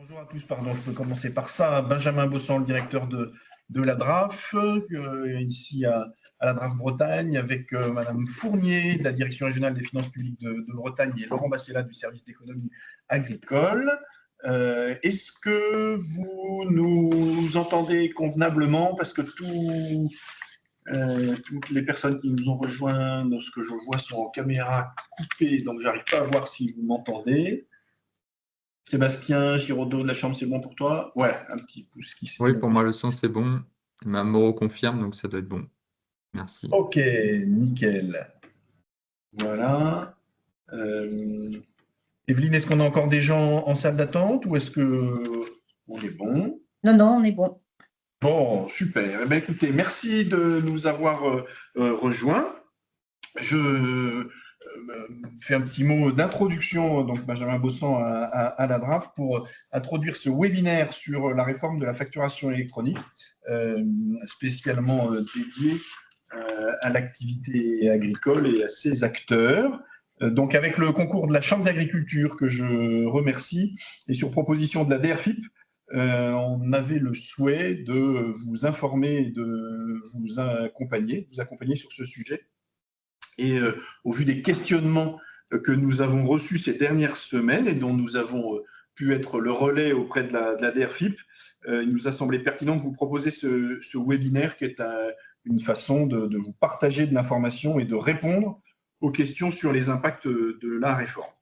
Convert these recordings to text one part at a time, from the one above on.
Bonjour à tous, pardon, je peux commencer par ça. Benjamin Bossan, le directeur de la DRAF, ici à la DRAF Bretagne, avec Madame Fournier de la Direction régionale des finances publiques de Bretagne et Laurent Bassella du service d'économie agricole. Est-ce que vous nous entendez convenablement? Parce que toutes les personnes qui nous ont rejoints, de ce que je vois, sont en caméra coupée, donc j'arrive pas à voir si vous m'entendez. Sébastien Giraudot de la Chambre, c'est bon pour toi? Ouais, un petit pouce qui se... Oui, pour moi, le son, c'est bon. Ma Moreau confirme, donc ça doit être bon. Merci. Ok, nickel. Voilà. Evelyne, est-ce qu'on a encore des gens en salle d'attente ou est-ce qu'on est bon? Non, on est bon. Bon, super. Eh bien, écoutez, merci de nous avoir rejoints. Je fais un petit mot d'introduction, donc Benjamin Bossan à la DRAF, pour introduire ce webinaire sur la réforme de la facturation électronique, spécialement dédié à l'activité agricole et à ses acteurs. Donc, avec le concours de la Chambre d'agriculture, que je remercie, et sur proposition de la DRFIP, on avait le souhait de vous informer et de vous accompagner sur ce sujet. Et au vu des questionnements que nous avons reçus ces dernières semaines et dont nous avons pu être le relais auprès de la DRFIP, il nous a semblé pertinent de vous proposer ce webinaire qui est une façon de vous partager de l'information et de répondre aux questions sur les impacts de la réforme.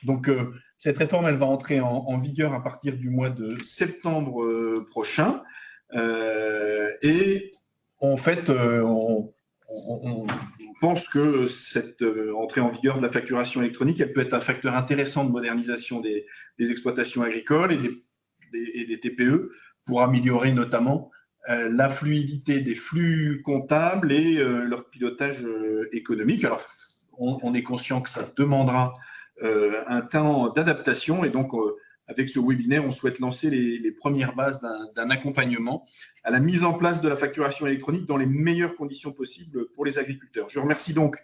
Donc, cette réforme, elle va entrer en vigueur à partir du mois de septembre prochain. Et en fait, on pense que cette entrée en vigueur de la facturation électronique, elle peut être un facteur intéressant de modernisation des exploitations agricoles et des TPE pour améliorer notamment la fluidité des flux comptables et leur pilotage économique. Alors, on est conscient que ça demandera un temps d'adaptation et donc avec ce webinaire, on souhaite lancer les premières bases d'un accompagnement à la mise en place de la facturation électronique dans les meilleures conditions possibles pour les agriculteurs. Je remercie donc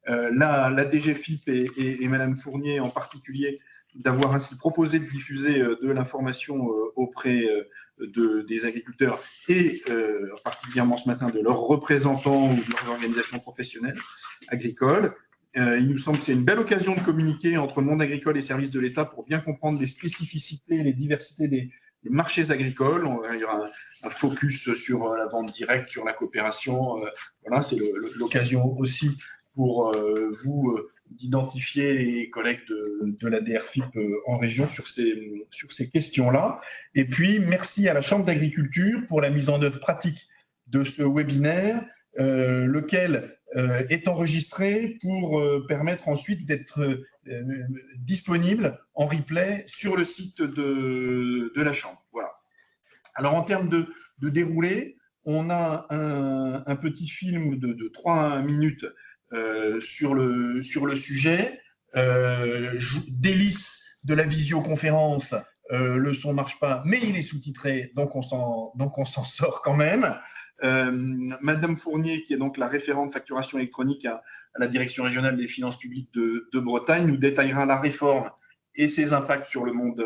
la DGFIP et Madame Fournier en particulier d'avoir ainsi proposé de diffuser de l'information auprès des agriculteurs et particulièrement ce matin de leurs représentants ou de leurs organisations professionnelles agricoles. Il nous semble que c'est une belle occasion de communiquer entre le monde agricole et services de l'État pour bien comprendre les spécificités et les diversités des marchés agricoles. Il y aura un focus sur la vente directe, sur la coopération. Voilà, c'est l'occasion aussi pour vous d'identifier les collègues de la DRFIP en région sur ces questions-là. Et puis, merci à la Chambre d'agriculture pour la mise en œuvre pratique de ce webinaire, lequel est enregistré pour permettre ensuite d'être disponible en replay sur le site de la Chambre. Voilà. Alors, en termes de déroulé, on a un petit film de 3 minutes sur le sujet. Délice de la visioconférence, le son ne marche pas, mais il est sous-titré, donc on s'en sort quand même. Madame Fournier, qui est donc la référente facturation électronique à la Direction régionale des finances publiques de Bretagne, nous détaillera la réforme et ses impacts sur le monde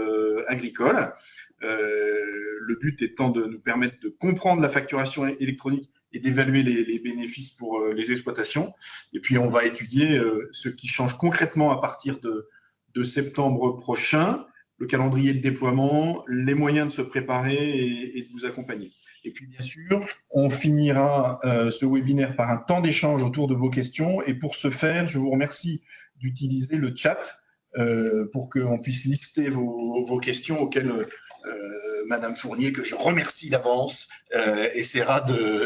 agricole. Le but étant de nous permettre de comprendre la facturation électronique et d'évaluer les bénéfices pour les exploitations. Et puis, on va étudier ce qui change concrètement à partir de septembre prochain, le calendrier de déploiement, les moyens de se préparer et de vous accompagner. Et puis, bien sûr, on finira ce webinaire par un temps d'échange autour de vos questions. Et pour ce faire, je vous remercie d'utiliser le chat pour qu'on puisse lister vos questions auxquelles Madame Fournier, que je remercie d'avance,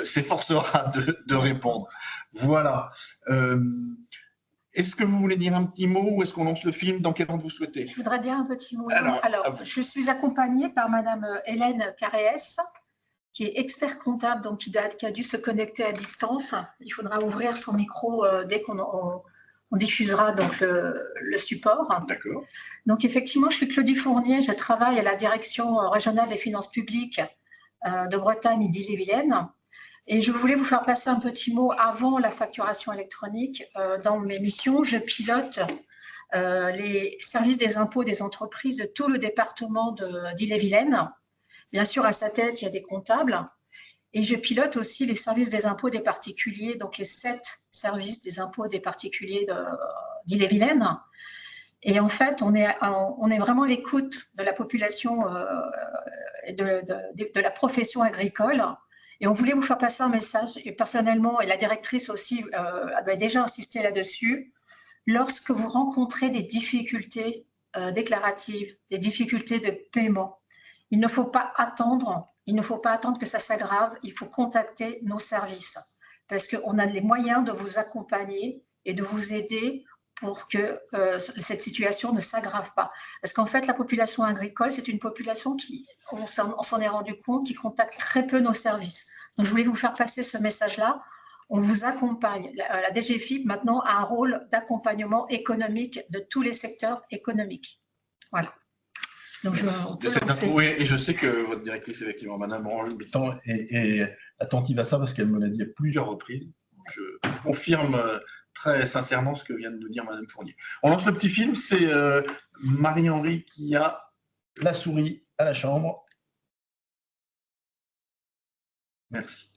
s'efforcera de répondre. Voilà. Est-ce que vous voulez dire un petit mot ou est-ce qu'on lance le film? Dans quel ordre vous souhaitez? Je voudrais dire un petit mot. Alors je suis accompagnée par Madame Hélène Carrès, qui est expert comptable, donc qui a dû se connecter à distance. Il faudra ouvrir son micro dès qu'on diffusera donc le support. D'accord. Donc effectivement, je suis Claudie Fournier, je travaille à la Direction régionale des finances publiques de Bretagne et d'Ille-et-Vilaine. Et je voulais vous faire passer un petit mot avant la facturation électronique. Dans mes missions, je pilote les services des impôts des entreprises de tout le département d'Ille-et-Vilaine. Bien sûr, à sa tête, il y a des comptables. Et je pilote aussi les services des impôts des particuliers, donc les 7 services des impôts des particuliers d'Ille-et-Vilaine. Et en fait, on est vraiment à l'écoute de la population et de la profession agricole. Et on voulait vous faire passer un message, et personnellement, et la directrice aussi avait déjà insisté là-dessus, lorsque vous rencontrez des difficultés déclaratives, des difficultés de paiement, il ne faut pas attendre que ça s'aggrave, il faut contacter nos services parce qu'on a les moyens de vous accompagner et de vous aider pour que cette situation ne s'aggrave pas. Parce qu'en fait, la population agricole, c'est une population qui, on s'en est rendu compte, qui contacte très peu nos services. Donc, je voulais vous faire passer ce message-là. On vous accompagne. La DGFiP, maintenant, a un rôle d'accompagnement économique de tous les secteurs économiques. Voilà. Donc, et je sais que votre directrice, effectivement, Madame Orange-Bitan, est attentive à ça parce qu'elle me l'a dit à plusieurs reprises. Je confirme très sincèrement ce que vient de nous dire Madame Fournier. On lance le petit film, c'est Marie-Henri qui a la souris à la chambre. Merci.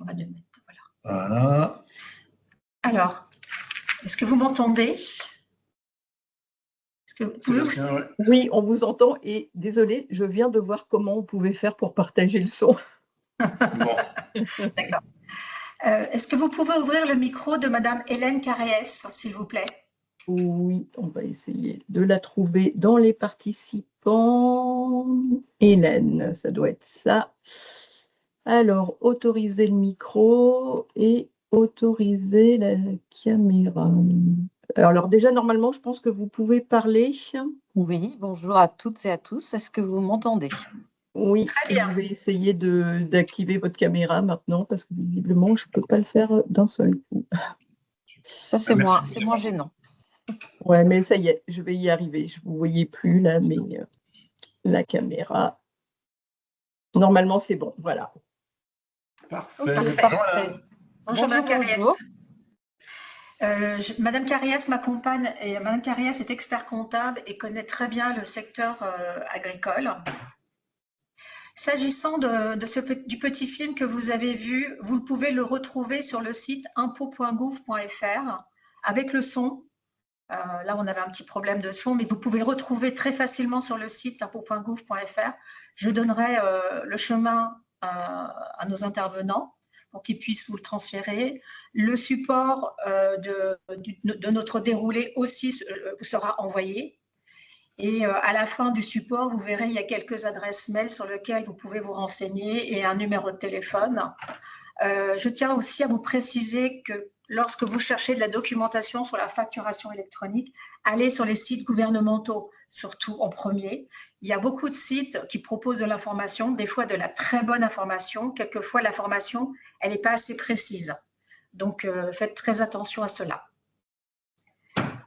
On va le mettre, voilà. Voilà. Alors, Est-ce que vous m'entendez? Oui, on vous entend et désolé, je viens de voir comment on pouvait faire pour partager le son. Bon. D'accord. Est-ce que vous pouvez ouvrir le micro de Madame Hélène Carrès, s'il vous plaît? Oui, on va essayer de la trouver dans les participants. Hélène, ça doit être ça. Alors, autoriser le micro et autoriser la caméra. Alors déjà, normalement, je pense que vous pouvez parler. Oui, bonjour à toutes et à tous. Est-ce que vous m'entendez? Oui, très bien. Je vais essayer d'activer votre caméra maintenant parce que visiblement, je ne peux pas le faire d'un seul coup. Ça, c'est moins gênant. Ouais, mais ça y est, je vais y arriver. Je ne vous voyais plus là, mais la caméra. Normalement, c'est bon. Voilà. Parfait. Parfait. Bonjour, Madame Carrès. Bonjour. Madame Carrès m'accompagne et Madame Carrès est expert comptable et connaît très bien le secteur agricole. S'agissant du petit film que vous avez vu, vous pouvez le retrouver sur le site impôt.gouv.fr avec le son. Là, on avait un petit problème de son, mais vous pouvez le retrouver très facilement sur le site impôt.gouv.fr. Je donnerai le chemin à nos intervenants pour qu'ils puissent vous le transférer. Le support de notre déroulé aussi vous sera envoyé. Et à la fin du support, vous verrez, il y a quelques adresses mail sur lesquelles vous pouvez vous renseigner et un numéro de téléphone. Je tiens aussi à vous préciser que lorsque vous cherchez de la documentation sur la facturation électronique, allez sur les sites gouvernementaux, surtout en premier. Il y a beaucoup de sites qui proposent de l'information, des fois de la très bonne information. Quelquefois, l'information, elle n'est pas assez précise. Donc, faites très attention à cela.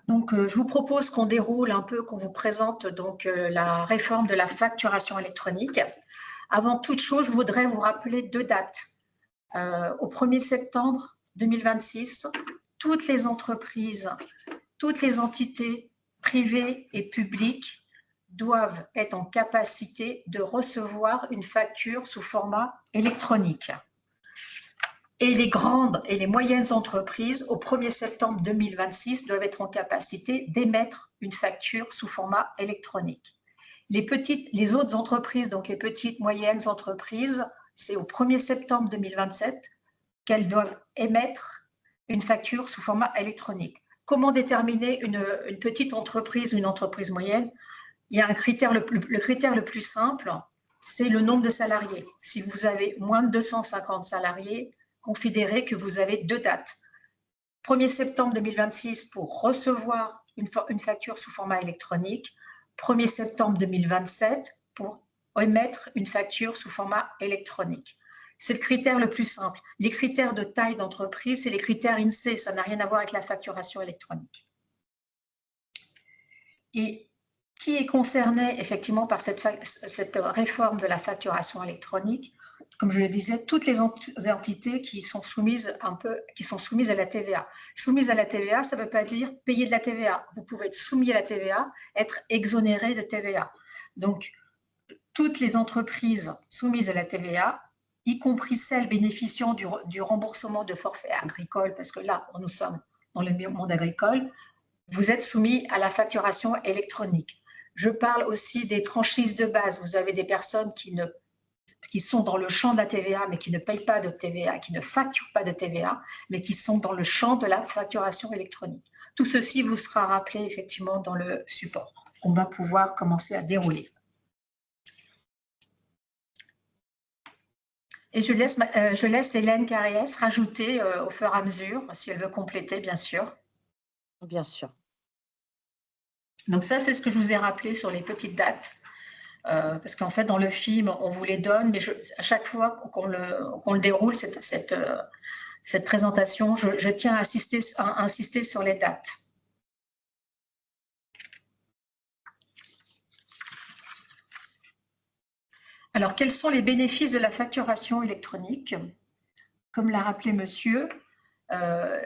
Donc, je vous propose qu'on déroule un peu, qu'on vous présente donc la réforme de la facturation électronique. Avant toute chose, je voudrais vous rappeler 2 dates. Au 1er septembre 2026, toutes les entreprises, toutes les entités privées et publiques doivent être en capacité de recevoir une facture sous format électronique. Et les grandes et les moyennes entreprises, au 1er septembre 2026, doivent être en capacité d'émettre une facture sous format électronique. Les autres entreprises, donc les petites, moyennes entreprises, c'est au 1er septembre 2027 qu'elles doivent émettre une facture sous format électronique. Comment déterminer une petite entreprise ou une entreprise moyenne? Il y a un critère, le critère le plus simple, c'est le nombre de salariés. Si vous avez moins de 250 salariés, considérez que vous avez 2 dates. 1er septembre 2026 pour recevoir une facture sous format électronique, 1er septembre 2027 pour émettre une facture sous format électronique. C'est le critère le plus simple. Les critères de taille d'entreprise, c'est les critères INSEE, ça n'a rien à voir avec la facturation électronique. Et qui est concerné effectivement par cette réforme de la facturation électronique? Comme je le disais, toutes les entités qui sont soumises à la TVA. Soumises à la TVA, ça ne veut pas dire payer de la TVA. Vous pouvez être soumis à la TVA, être exonéré de TVA. Donc, toutes les entreprises soumises à la TVA, y compris celles bénéficiant du remboursement de forfait agricole, parce que là, nous sommes dans le monde agricole, vous êtes soumis à la facturation électronique. Je parle aussi des franchises de base. Vous avez des personnes qui sont dans le champ de la TVA, mais qui ne payent pas de TVA, qui ne facturent pas de TVA, mais qui sont dans le champ de la facturation électronique. Tout ceci vous sera rappelé effectivement dans le support qu'on va pouvoir commencer à dérouler. Et je laisse Hélène Carrès rajouter au fur et à mesure, si elle veut compléter, bien sûr. Bien sûr. Donc ça, c'est ce que je vous ai rappelé sur les petites dates. Parce qu'en fait, dans le film, on vous les donne, mais à chaque fois qu'on le déroule, cette présentation, je tiens à insister sur les dates. Alors, quels sont les bénéfices de la facturation électronique? Comme l'a rappelé monsieur,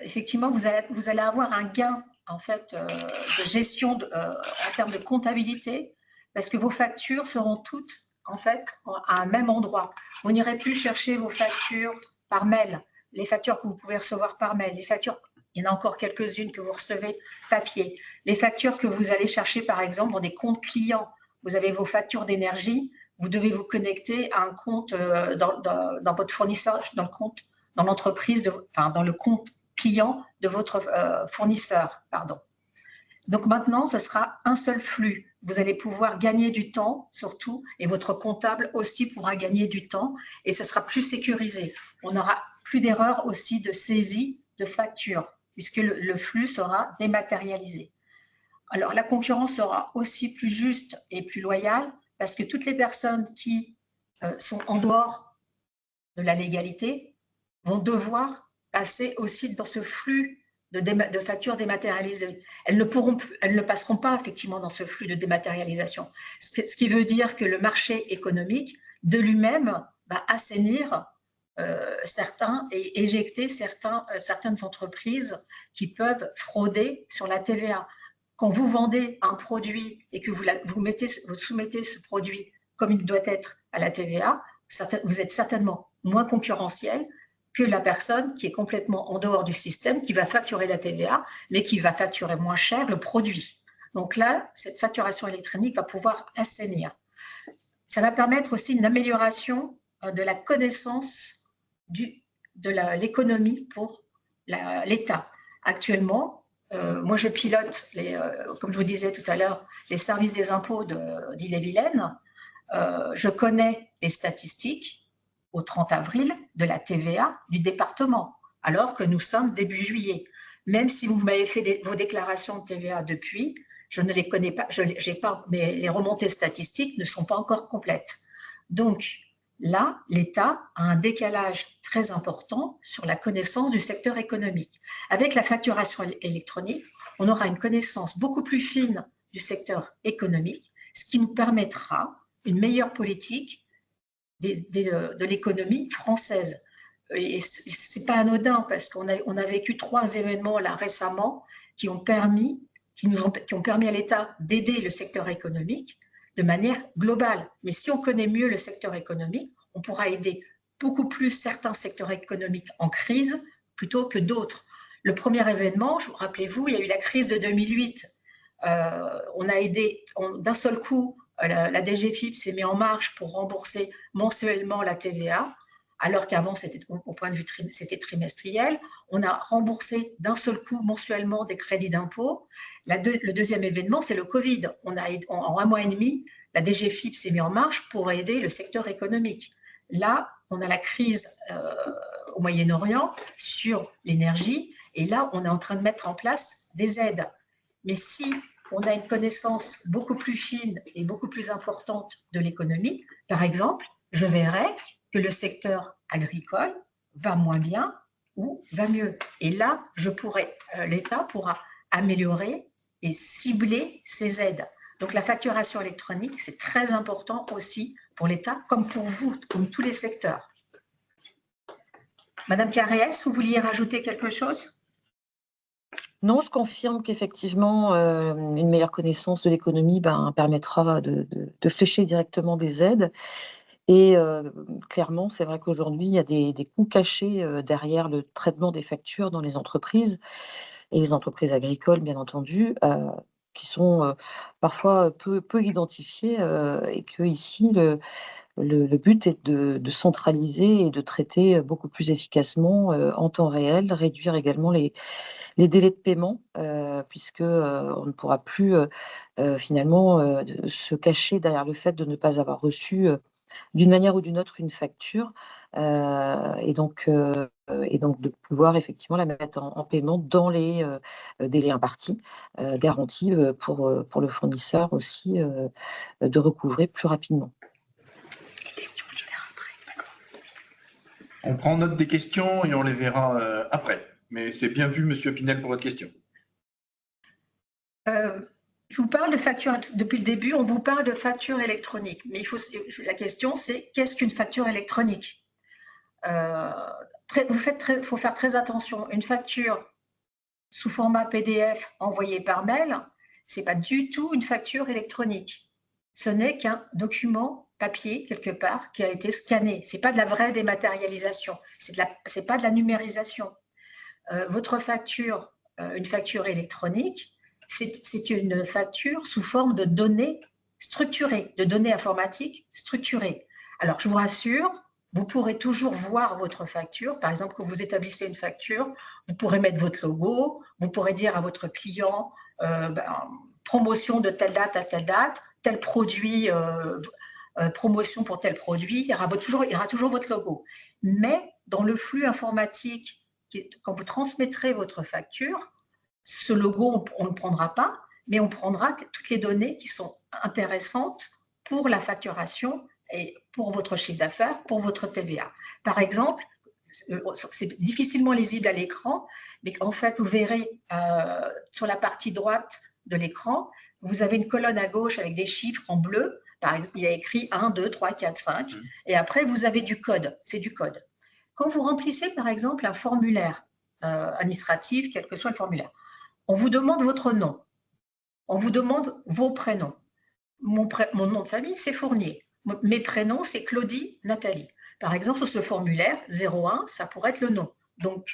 effectivement, vous allez avoir un gain en fait, de gestion en termes de comptabilité, parce que vos factures seront toutes en fait à un même endroit. Vous n'irez plus chercher vos factures par mail, les factures que vous pouvez recevoir par mail, les factures il y en a encore quelques-unes que vous recevez papier. Les factures que vous allez chercher, par exemple, dans des comptes clients. Vous avez vos factures d'énergie, vous devez vous connecter à un compte dans votre fournisseur, dans l'entreprise, dans le compte client de votre fournisseur, pardon. Donc maintenant, ce sera un seul flux. Vous allez pouvoir gagner du temps, surtout, et votre comptable aussi pourra gagner du temps, et ce sera plus sécurisé. On n'aura plus d'erreurs aussi de saisie de factures, puisque le flux sera dématérialisé. Alors, la concurrence sera aussi plus juste et plus loyale, parce que toutes les personnes qui sont en dehors de la légalité vont devoir passer aussi dans ce flux de factures dématérialisées. Elles ne passeront pas effectivement dans ce flux de dématérialisation. Ce qui veut dire que le marché économique de lui-même va assainir certains et éjecter certaines entreprises qui peuvent frauder sur la TVA. Quand vous vendez un produit et que vous soumettez ce produit comme il doit être à la TVA, vous êtes certainement moins concurrentiel que la personne qui est complètement en dehors du système, qui va facturer la TVA, mais qui va facturer moins cher le produit. Donc là, cette facturation électronique va pouvoir assainir. Ça va permettre aussi une amélioration de la connaissance de l'économie pour l'État. Actuellement, moi je pilote, comme je vous disais tout à l'heure, les services des impôts d'Ille-et-Vilaine. Je connais les statistiques au 30 avril de la TVA du département, alors que nous sommes début juillet. Même si vous m'avez fait vos déclarations de TVA depuis, je ne les connais pas, mais les remontées statistiques ne sont pas encore complètes. Donc là, l'État a un décalage très important sur la connaissance du secteur économique. Avec la facturation électronique, on aura une connaissance beaucoup plus fine du secteur économique, ce qui nous permettra une meilleure politique de l'économie française. Et ce n'est pas anodin parce qu'on a vécu 3 événements là récemment qui ont permis à l'État d'aider le secteur économique de manière globale. Mais si on connaît mieux le secteur économique, on pourra aider beaucoup plus certains secteurs économiques en crise plutôt que d'autres. Le premier événement, rappelez-vous, il y a eu la crise de 2008. On a aidé d'un seul coup. La DGFiP s'est mise en marche pour rembourser mensuellement la TVA, alors qu'avant, au point de vue c'était trimestriel. On a remboursé d'un seul coup mensuellement des crédits d'impôt. Le deuxième événement, c'est le Covid. En 1 mois et demi, la DGFiP s'est mise en marche pour aider le secteur économique. Là, on a la crise au Moyen-Orient sur l'énergie, et là, on est en train de mettre en place des aides. Mais si on a une connaissance beaucoup plus fine et beaucoup plus importante de l'économie, par exemple, je verrai que le secteur agricole va moins bien ou va mieux. Et là, l'État pourra améliorer et cibler ses aides. Donc la facturation électronique, c'est très important aussi pour l'État, comme pour vous, comme tous les secteurs. Madame Carrès, vous vouliez rajouter quelque chose ? Non, je confirme qu'effectivement, une meilleure connaissance de l'économie permettra de flécher directement des aides. Et clairement, c'est vrai qu'aujourd'hui, il y a des coûts cachés derrière le traitement des factures dans les entreprises, et les entreprises agricoles, bien entendu, qui sont parfois peu identifiés, et que ici, le but est de centraliser et de traiter beaucoup plus efficacement en temps réel, réduire également les délais de paiement, puisque on ne pourra plus finalement se cacher derrière le fait de ne pas avoir reçu d'une manière ou d'une autre une facture, et donc de pouvoir effectivement la mettre en paiement dans les délais impartis, garantis pour le fournisseur aussi de recouvrer plus rapidement. On prend note des questions et on les verra après. Mais c'est bien vu, Monsieur Pinel, pour votre question. Je vous parle de facture, depuis le début, on vous parle de facture électronique. Mais la question, c'est qu'est-ce qu'une facture électronique ? Il faut faire très attention. Une facture sous format PDF envoyée par mail, ce n'est pas du tout une facture électronique. Ce n'est qu'un document papier, quelque part, qui a été scanné. Ce n'est pas de la vraie dématérialisation. Ce n'est pas de la numérisation. votre facture, une facture électronique, c'est une facture sous forme de données structurées, de données informatiques structurées. Alors, je vous rassure, vous pourrez toujours voir votre facture. Par exemple, quand vous établissez une facture, vous pourrez mettre votre logo, vous pourrez dire à votre client promotion de telle date à telle date, tel produit, promotion pour tel produit, il y aura toujours votre logo. Mais dans le flux informatique, quand vous transmettrez votre facture, ce logo, on ne le prendra pas, mais on prendra toutes les données qui sont intéressantes pour la facturation et pour votre chiffre d'affaires, pour votre TVA. Par exemple, c'est difficilement lisible à l'écran, mais en fait, vous verrez sur la partie droite de l'écran, vous avez une colonne à gauche avec des chiffres en bleu. Par exemple, il y a écrit 1, 2, 3, 4, 5. Et après, vous avez du code. C'est du code. Quand vous remplissez, par exemple, un formulaire administratif, quel que soit le formulaire, on vous demande votre nom. On vous demande vos prénoms. Mon nom de famille, c'est Fournier. Mes prénoms, c'est Claudie, Nathalie. Par exemple, sur ce formulaire, 01, ça pourrait être le nom. Donc,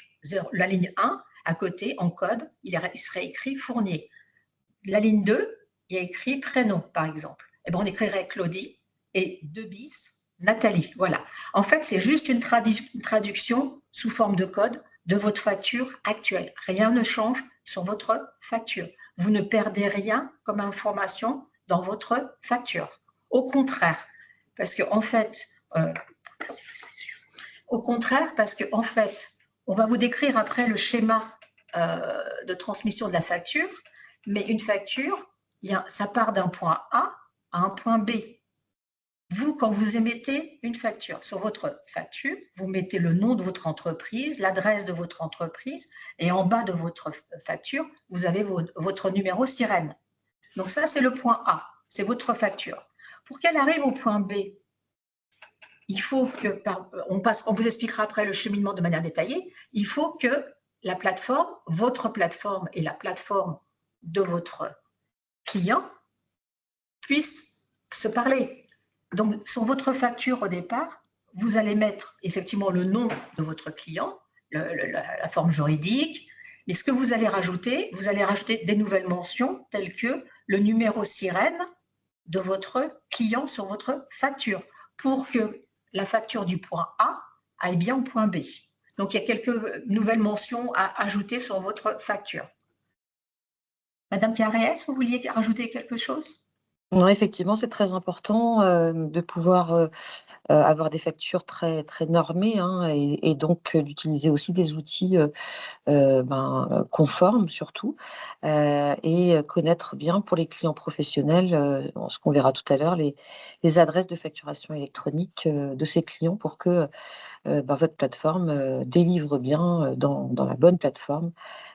la ligne 1, à côté, en code, il serait écrit Fournier. La ligne 2, il y a écrit prénom, par exemple. Eh bien, on écrirait Claudie et 2 bis, Nathalie. Voilà. En fait, c'est juste une traduction sous forme de code de votre facture actuelle. Rien ne change sur votre facture. Vous ne perdez rien comme information dans votre facture. Au contraire, parce qu'en fait, on va vous décrire après le schéma de transmission de la facture, mais une facture, ça part d'un point A à un point B. Vous, quand vous émettez une facture, sur votre facture, vous mettez le nom de votre entreprise, l'adresse de votre entreprise, et en bas de votre facture, vous avez votre numéro sirène. Donc ça, c'est le point A, c'est votre facture. Pour qu'elle arrive au point B, il faut que, on vous expliquera après le cheminement de manière détaillée, il faut que la plateforme, votre plateforme et la plateforme de votre client puissent se parler. Donc, sur votre facture au départ, vous allez mettre effectivement le nom de votre client, la forme juridique, mais ce que vous allez rajouter des nouvelles mentions telles que le numéro sirène de votre client sur votre facture pour que la facture du point A aille bien au point B. Donc, il y a quelques nouvelles mentions à ajouter sur votre facture. Madame Carrès, vous vouliez rajouter quelque chose ? Non, effectivement, c'est très important de pouvoir avoir des factures très, très normées et donc d'utiliser aussi des outils conformes surtout et connaître bien pour les clients professionnels, ce qu'on verra tout à l'heure, les adresses de facturation électronique de ces clients pour que votre plateforme délivre bien dans la bonne plateforme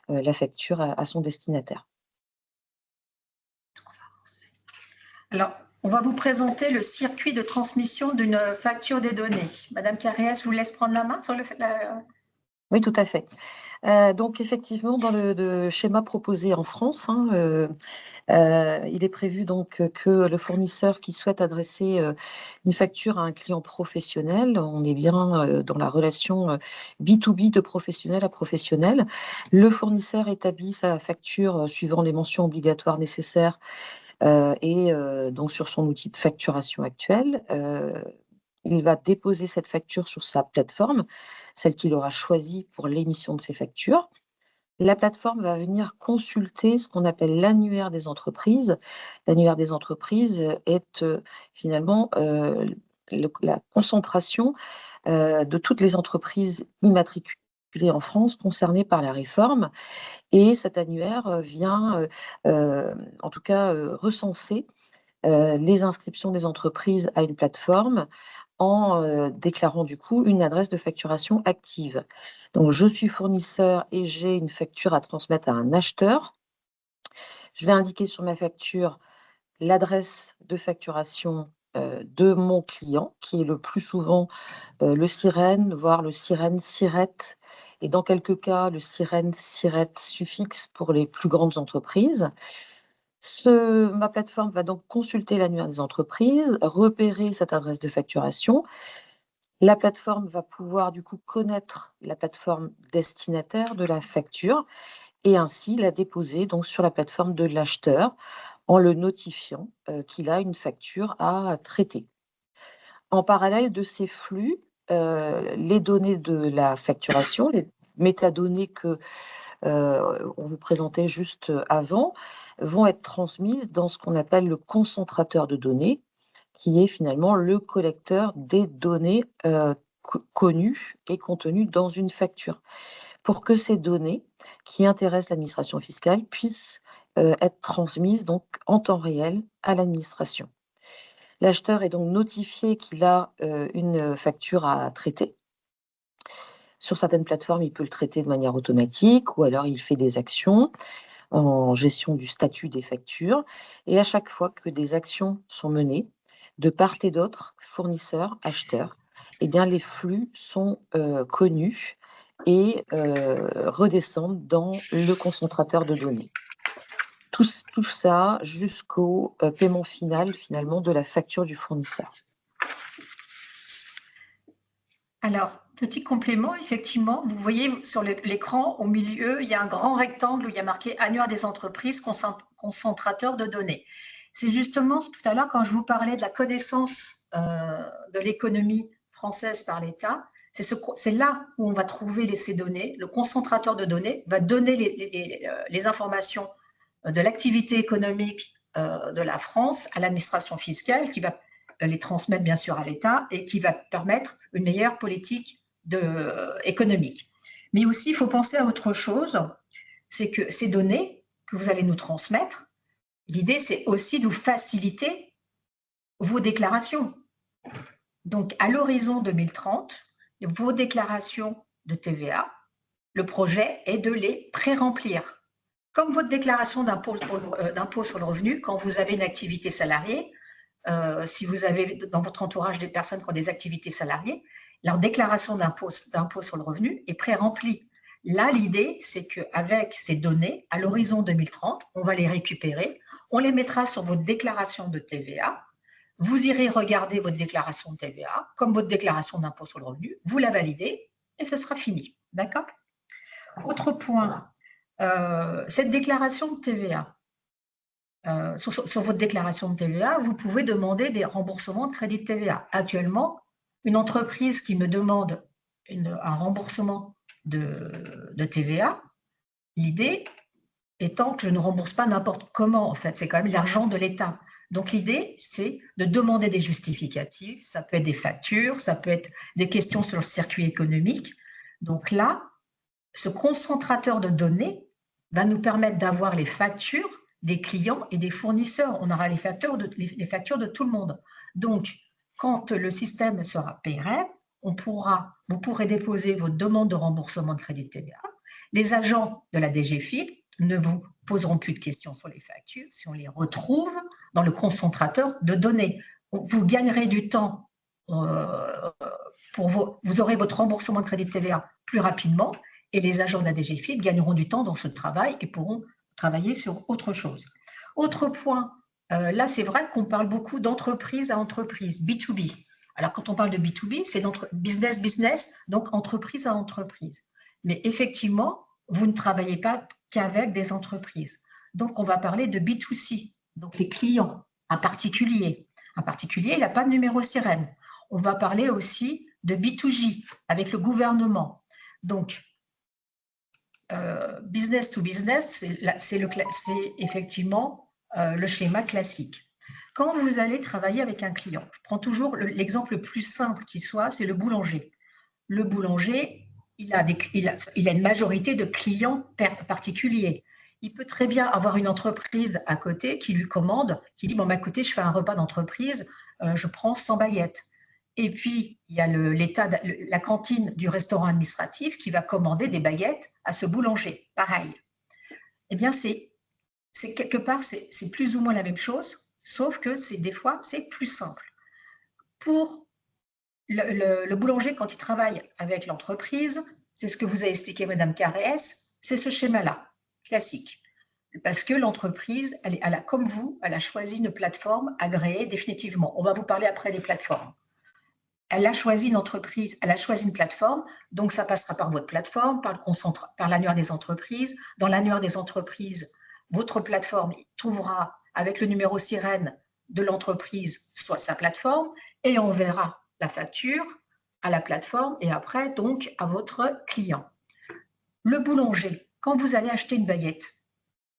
la facture à son destinataire. Alors, on va vous présenter le circuit de transmission d'une facture des données. Madame Carrès, je vous laisse prendre la main sur le... Oui, tout à fait. Donc, effectivement, dans le schéma proposé en France, il est prévu donc que le fournisseur qui souhaite adresser une facture à un client professionnel, on est bien dans la relation B2B de professionnel à professionnel, le fournisseur établit sa facture suivant les mentions obligatoires nécessaires donc sur son outil de facturation actuel. Il va déposer cette facture sur sa plateforme, celle qu'il aura choisie pour l'émission de ses factures. La plateforme va venir consulter ce qu'on appelle l'annuaire des entreprises. L'annuaire des entreprises est finalement la concentration de toutes les entreprises immatriculées en France concernées par la réforme. Et cet annuaire vient, en tout cas, recenser les inscriptions des entreprises à une plateforme en déclarant du coup une adresse de facturation active. Donc, je suis fournisseur et j'ai une facture à transmettre à un acheteur. Je vais indiquer sur ma facture l'adresse de facturation de mon client, qui est le plus souvent le sirène, voire le sirène-sirette, et dans quelques cas, le sirène-sirette suffixe pour les plus grandes entreprises. Ma plateforme va donc consulter l'annuaire des entreprises, repérer cette adresse de facturation, La plateforme va pouvoir du coup connaître la plateforme destinataire de la facture et ainsi la déposer donc sur la plateforme de l'acheteur en le notifiant qu'il a une facture à traiter. En parallèle de ces flux, les données de la facturation, les métadonnées que on vous présentait juste avant, vont être transmises dans ce qu'on appelle le concentrateur de données, qui est finalement le collecteur des données connues et contenues dans une facture, pour que ces données qui intéressent l'administration fiscale puissent être transmises donc en temps réel à l'administration. L'acheteur est donc notifié qu'il a une facture à traiter. Sur certaines plateformes, il peut le traiter de manière automatique ou alors il fait des actions en gestion du statut des factures. Et à chaque fois que des actions sont menées, de part et d'autre, fournisseurs, acheteurs, eh bien, les flux sont connus et redescendent dans le concentrateur de données. Tout ça jusqu'au paiement final, finalement, de la facture du fournisseur. Alors, petit complément, effectivement, vous voyez sur l'écran, au milieu, il y a un grand rectangle où il y a marqué « Annuaire des entreprises, concentrateur de données ». C'est justement, tout à l'heure, quand je vous parlais de la connaissance de l'économie française par l'État, c'est là où on va trouver ces données. Le concentrateur de données va donner les informations de l'activité économique de la France à l'administration fiscale qui va les transmettre bien sûr à l'État et qui va permettre une meilleure politique économique. Mais aussi, il faut penser à autre chose, c'est que ces données que vous allez nous transmettre, l'idée c'est aussi de vous faciliter vos déclarations. Donc à l'horizon 2030, vos déclarations de TVA, le projet est de les pré-remplir. Comme votre déclaration d'impôt sur le revenu, quand vous avez une activité salariée, si vous avez dans votre entourage des personnes qui ont des activités salariées, leur déclaration d'impôt sur le revenu est pré-remplie. Là, l'idée, c'est qu'avec ces données, à l'horizon 2030, on va les récupérer, on les mettra sur votre déclaration de TVA, vous irez regarder votre déclaration de TVA, comme votre déclaration d'impôt sur le revenu, vous la validez et ce sera fini. D'accord ? Autre point, cette déclaration de TVA, sur votre déclaration de TVA, vous pouvez demander des remboursements de crédit de TVA. Actuellement, une entreprise qui me demande un remboursement de TVA, l'idée étant que je ne rembourse pas n'importe comment, en fait, c'est quand même l'argent de l'État. Donc l'idée, c'est de demander des justificatifs, ça peut être des factures, ça peut être des questions sur le circuit économique. Donc là, ce concentrateur de données va nous permettre d'avoir les factures des clients et des fournisseurs. On aura les factures de tout le monde. Donc, quand le système sera pérenne, vous pourrez déposer votre demande de remboursement de crédit de TVA. Les agents de la DGFiP ne vous poseront plus de questions sur les factures si on les retrouve dans le concentrateur de données. Vous gagnerez du temps, vous aurez votre remboursement de crédit de TVA plus rapidement et les agents de la DGFiP gagneront du temps dans ce travail et pourront travailler sur autre chose. Autre point, là c'est vrai qu'on parle beaucoup d'entreprise à entreprise, B2B. Alors quand on parle de B2B, c'est business, donc entreprise à entreprise. Mais effectivement, vous ne travaillez pas qu'avec des entreprises. Donc on va parler de B2C, donc les clients, un particulier. Un particulier, il n'a pas de numéro sirène. On va parler aussi de B2J, avec le gouvernement. Donc, business to business, c'est effectivement le schéma classique. Quand vous allez travailler avec un client, je prends toujours l'exemple le plus simple qui soit, c'est le boulanger. Le boulanger, il a une majorité de clients particuliers. Il peut très bien avoir une entreprise à côté qui lui commande, qui dit « bon, bah, écoutez, je fais un repas d'entreprise, je prends 100 baguettes ». Et puis, il y a la cantine du restaurant administratif qui va commander des baguettes à ce boulanger. Pareil. Eh bien, quelque part, c'est plus ou moins la même chose, sauf que des fois, c'est plus simple. Pour le boulanger, quand il travaille avec l'entreprise, c'est ce que vous avez expliqué, Madame Carès, c'est ce schéma-là, classique. Parce que l'entreprise, comme vous, elle a choisi une plateforme agréée définitivement. On va vous parler après des plateformes. elle a choisi une entreprise, elle a choisi une plateforme, donc ça passera par votre plateforme, par l'annuaire des entreprises. Dans l'annuaire des entreprises, votre plateforme trouvera avec le numéro sirène de l'entreprise, soit sa plateforme, et on verra la facture à la plateforme et après donc à votre client. Le boulanger, quand vous allez acheter une baguette,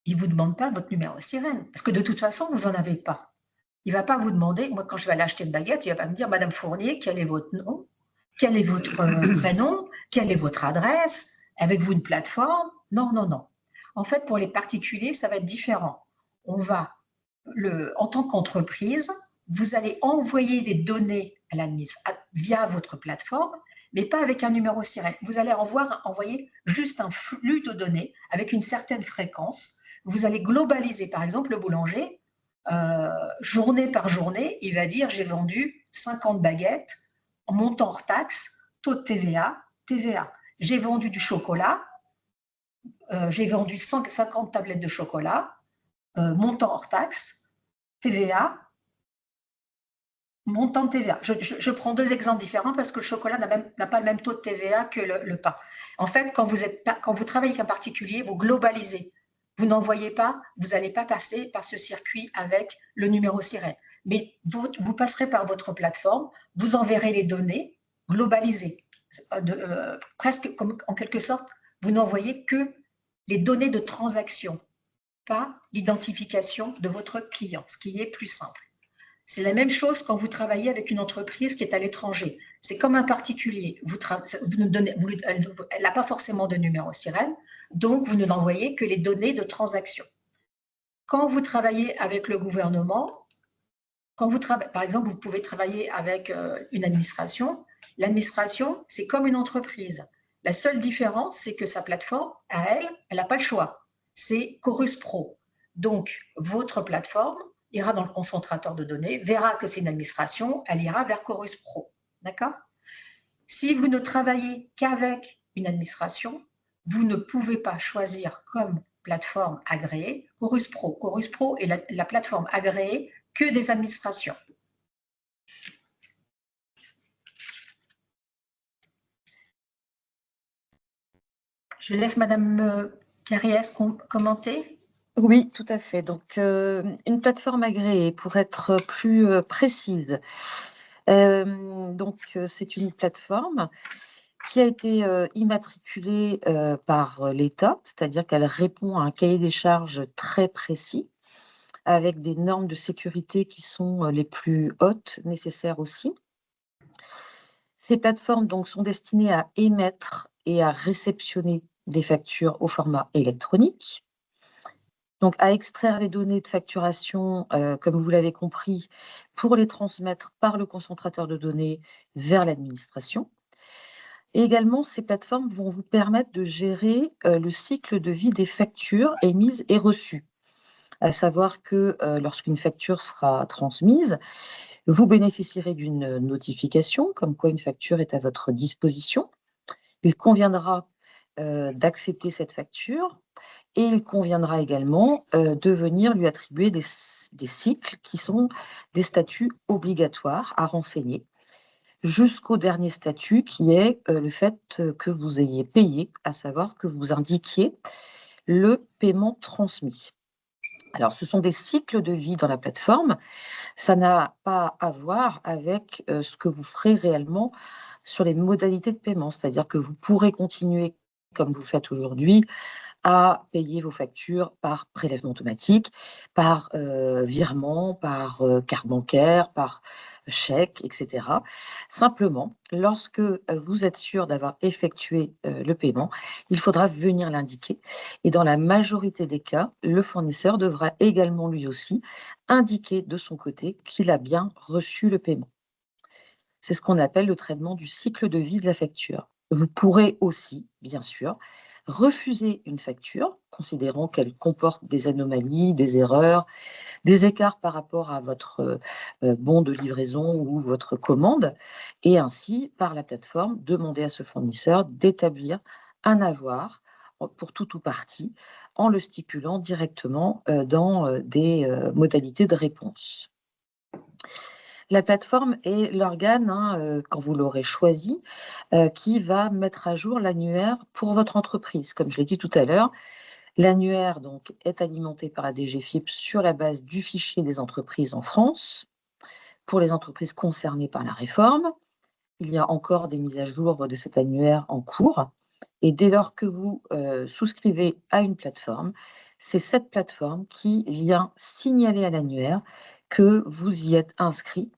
il ne vous demande pas votre numéro sirène, parce que de toute façon, vous n'en avez pas. Il ne va pas vous demander, moi quand je vais aller acheter une baguette, il ne va pas me dire, Madame Fournier, quel est votre nom, quel est votre prénom, quelle est votre adresse, avez-vous une plateforme? Non, non, non. En fait, pour les particuliers, ça va être différent. On va, en tant qu'entreprise, vous allez envoyer des données à l'administration via votre plateforme, mais pas avec un numéro sirène. Vous allez envoyer juste un flux de données avec une certaine fréquence. Vous allez globaliser, par exemple, le boulanger, journée par journée, il va dire j'ai vendu 50 baguettes en montant hors taxe, taux de TVA, TVA. J'ai vendu du chocolat, j'ai vendu 50 tablettes de chocolat, montant hors taxe, TVA, montant de TVA. Je prends deux exemples différents parce que le chocolat n'a pas le même taux de TVA que le pain. En fait, quand vous travaillez avec un particulier, vous globalisez. Vous n'envoyez pas, vous n'allez pas passer par ce circuit avec le numéro sirène. Mais vous passerez par votre plateforme, vous enverrez les données globalisées. Presque comme en quelque sorte, vous n'envoyez que les données de transaction, pas l'identification de votre client, ce qui est plus simple. C'est la même chose quand vous travaillez avec une entreprise qui est à l'étranger. C'est comme un particulier. Elle n'a pas forcément de numéro sirène, donc vous ne n'envoyez que les données de transaction. Quand vous travaillez avec le gouvernement, par exemple, vous pouvez travailler avec une administration. L'administration, c'est comme une entreprise. La seule différence, c'est que sa plateforme, à elle n'a pas le choix. C'est Chorus Pro. Donc, votre plateforme ira dans le concentrateur de données, verra que c'est une administration, elle ira vers Chorus Pro. D'accord? Si vous ne travaillez qu'avec une administration, vous ne pouvez pas choisir comme plateforme agréée Chorus Pro. Chorus Pro est la plateforme agréée que des administrations. Je laisse Madame Carriès commenter. Oui, tout à fait. Donc, une plateforme agréée, pour être plus précise, c'est une plateforme qui a été immatriculée par l'État, c'est-à-dire qu'elle répond à un cahier des charges très précis, avec des normes de sécurité qui sont les plus hautes nécessaires aussi. Ces plateformes donc, sont destinées à émettre et à réceptionner des factures au format électronique. Donc, à extraire les données de facturation, comme vous l'avez compris, pour les transmettre par le concentrateur de données vers l'administration. Et également, ces plateformes vont vous permettre de gérer le cycle de vie des factures émises et reçues. À savoir que lorsqu'une facture sera transmise, vous bénéficierez d'une notification, comme quoi une facture est à votre disposition. Il conviendra d'accepter cette facture. Et il conviendra également de venir lui attribuer des cycles qui sont des statuts obligatoires à renseigner, jusqu'au dernier statut qui est le fait que vous ayez payé, à savoir que vous indiquiez le paiement transmis. Alors, ce sont des cycles de vie dans la plateforme. Ça n'a pas à voir avec ce que vous ferez réellement sur les modalités de paiement, c'est-à-dire que vous pourrez continuer comme vous faites aujourd'hui, à payer vos factures par prélèvement automatique, par virement, par carte bancaire, par chèque, etc. Simplement, lorsque vous êtes sûr d'avoir effectué le paiement, il faudra venir l'indiquer. Et dans la majorité des cas, le fournisseur devra également lui aussi indiquer de son côté qu'il a bien reçu le paiement. C'est ce qu'on appelle le traitement du cycle de vie de la facture. Vous pourrez aussi, bien sûr, refuser une facture, considérant qu'elle comporte des anomalies, des erreurs, des écarts par rapport à votre bon de livraison ou votre commande, et ainsi, par la plateforme, demander à ce fournisseur d'établir un avoir pour tout ou partie, en le stipulant directement dans des modalités de réponse. La plateforme est l'organe, quand vous l'aurez choisi, qui va mettre à jour l'annuaire pour votre entreprise. Comme je l'ai dit tout à l'heure, l'annuaire donc est alimenté par la DGFiP sur la base du fichier des entreprises en France, pour les entreprises concernées par la réforme. Il y a encore des mises à jour de cet annuaire en cours. Et dès lors que vous souscrivez à une plateforme, c'est cette plateforme qui vient signaler à l'annuaire que vous y êtes inscrit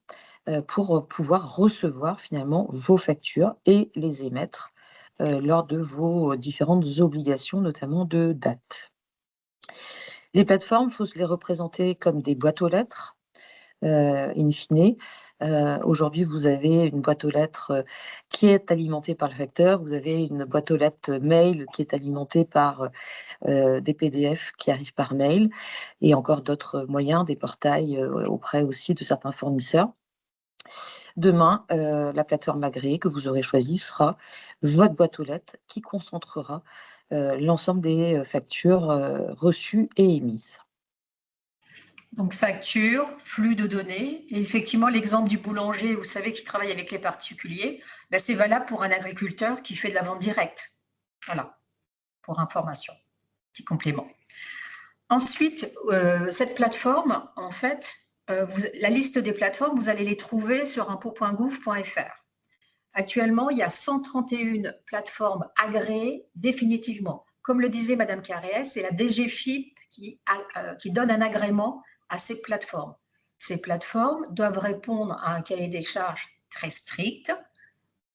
pour pouvoir recevoir finalement vos factures et les émettre lors de vos différentes obligations, notamment de date. Les plateformes, il faut se les représenter comme des boîtes aux lettres, in fine. Aujourd'hui, vous avez une boîte aux lettres qui est alimentée par le facteur, vous avez une boîte aux lettres mail qui est alimentée par des PDF qui arrivent par mail et encore d'autres moyens, des portails auprès aussi de certains fournisseurs. Demain, la plateforme agréée que vous aurez choisie sera votre boîte aux lettres qui concentrera l'ensemble des factures reçues et émises. Donc, facture, flux de données. Et effectivement, l'exemple du boulanger, vous savez, qui travaille avec les particuliers, ben, c'est valable pour un agriculteur qui fait de la vente directe. Voilà, pour information, petit complément. Ensuite, cette plateforme, en fait, la liste des plateformes, vous allez les trouver sur impôt.gouv.fr. Actuellement, il y a 131 plateformes agréées définitivement. Comme le disait Madame Carrès, c'est la DGFiP qui donne un agrément à ces plateformes. Ces plateformes doivent répondre à un cahier des charges très strict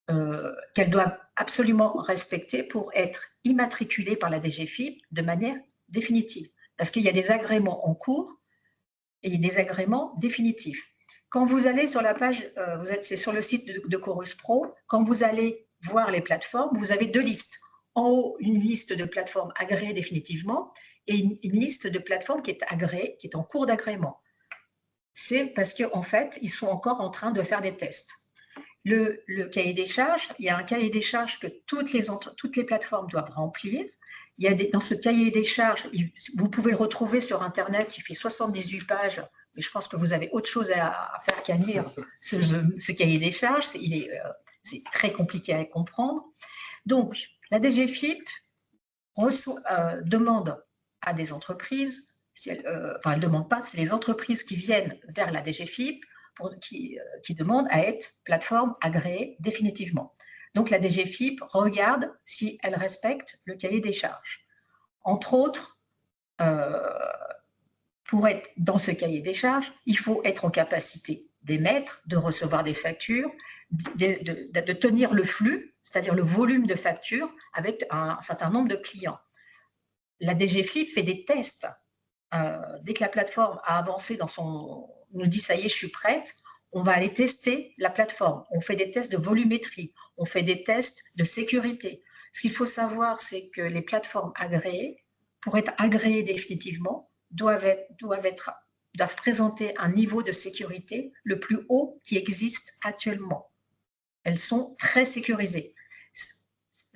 qu'elles doivent absolument respecter pour être immatriculées par la DGFiP de manière définitive. Parce qu'il y a des agréments en cours et des agréments définitifs. Quand vous allez sur la page, c'est sur le site de Chorus Pro, quand vous allez voir les plateformes, vous avez deux listes. En haut, une liste de plateformes agréées définitivement et une liste de plateformes qui est agréée, qui est en cours d'agrément. C'est parce qu'en fait, ils sont encore en train de faire des tests. Le cahier des charges, il y a un cahier des charges que toutes les plateformes doivent remplir. Il y a dans ce cahier des charges, vous pouvez le retrouver sur Internet, il fait 78 pages, mais je pense que vous avez autre chose à faire qu'à lire ce cahier des charges. C'est très compliqué à comprendre. Donc, la DGFiP demande à des entreprises, elle ne demande pas, c'est les entreprises qui viennent vers la DGFiP qui demandent à être plateforme agréée définitivement. Donc, la DGFiP regarde si elle respecte le cahier des charges. Entre autres, pour être dans ce cahier des charges, il faut être en capacité d'émettre, de recevoir des factures, de tenir le flux, c'est-à-dire le volume de factures avec un certain nombre de clients. La DGFiP fait des tests. Dès que la plateforme a avancé nous dit « ça y est, je suis prête », on va aller tester la plateforme. On fait des tests de volumétrie, on fait des tests de sécurité. Ce qu'il faut savoir, c'est que les plateformes agréées, pour être agréées définitivement, doivent présenter un niveau de sécurité le plus haut qui existe actuellement. Elles sont très sécurisées.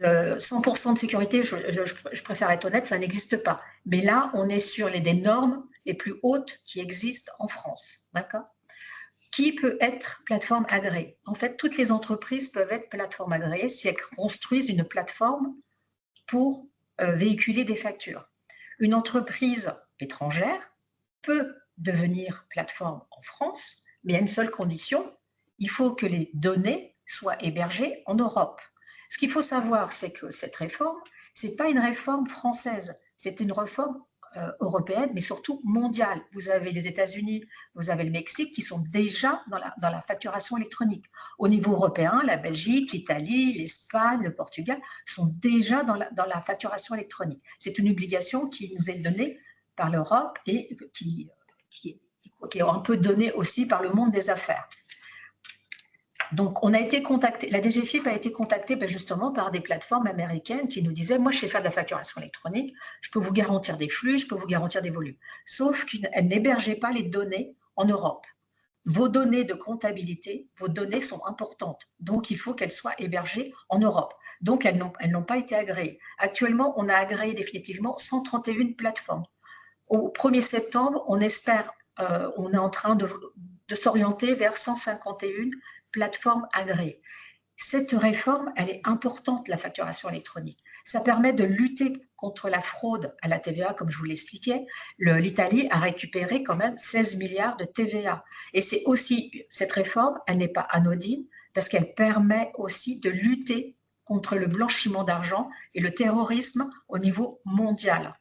100% de sécurité, je préfère être honnête, ça n'existe pas. Mais là, on est sur des normes les plus hautes qui existent en France. D'accord ? Qui peut être plateforme agréée? En fait, toutes les entreprises peuvent être plateforme agréées si elles construisent une plateforme pour véhiculer des factures. Une entreprise étrangère peut devenir plateforme en France, mais à une seule condition, il faut que les données soient hébergées en Europe. Ce qu'il faut savoir, c'est que cette réforme, ce n'est pas une réforme française, c'est une réforme européenne, mais surtout mondiale. Vous avez les États-Unis, vous avez le Mexique qui sont déjà dans la facturation électronique. Au niveau européen, la Belgique, l'Italie, l'Espagne, le Portugal sont déjà dans la facturation électronique. C'est une obligation qui nous est donnée par l'Europe et qui est un peu donnée aussi par le monde des affaires. Donc, on a été contacté, la DGFiP a été contactée justement par des plateformes américaines qui nous disaient « moi, je sais faire de la facturation électronique, je peux vous garantir des flux, je peux vous garantir des volumes ». Sauf qu'elles n'hébergeaient pas les données en Europe. Vos données de comptabilité, vos données sont importantes, donc il faut qu'elles soient hébergées en Europe. Donc, elles n'ont pas été agréées. Actuellement, on a agréé définitivement 131 plateformes. Au 1er septembre, on espère, on est en train de s'orienter vers 151 plateformes agréées. Cette réforme, elle est importante, la facturation électronique. Ça permet de lutter contre la fraude à la TVA, comme je vous l'expliquais. L'Italie a récupéré quand même 16 milliards de TVA. Et c'est aussi, cette réforme, elle n'est pas anodine, parce qu'elle permet aussi de lutter contre le blanchiment d'argent et le terrorisme au niveau mondial.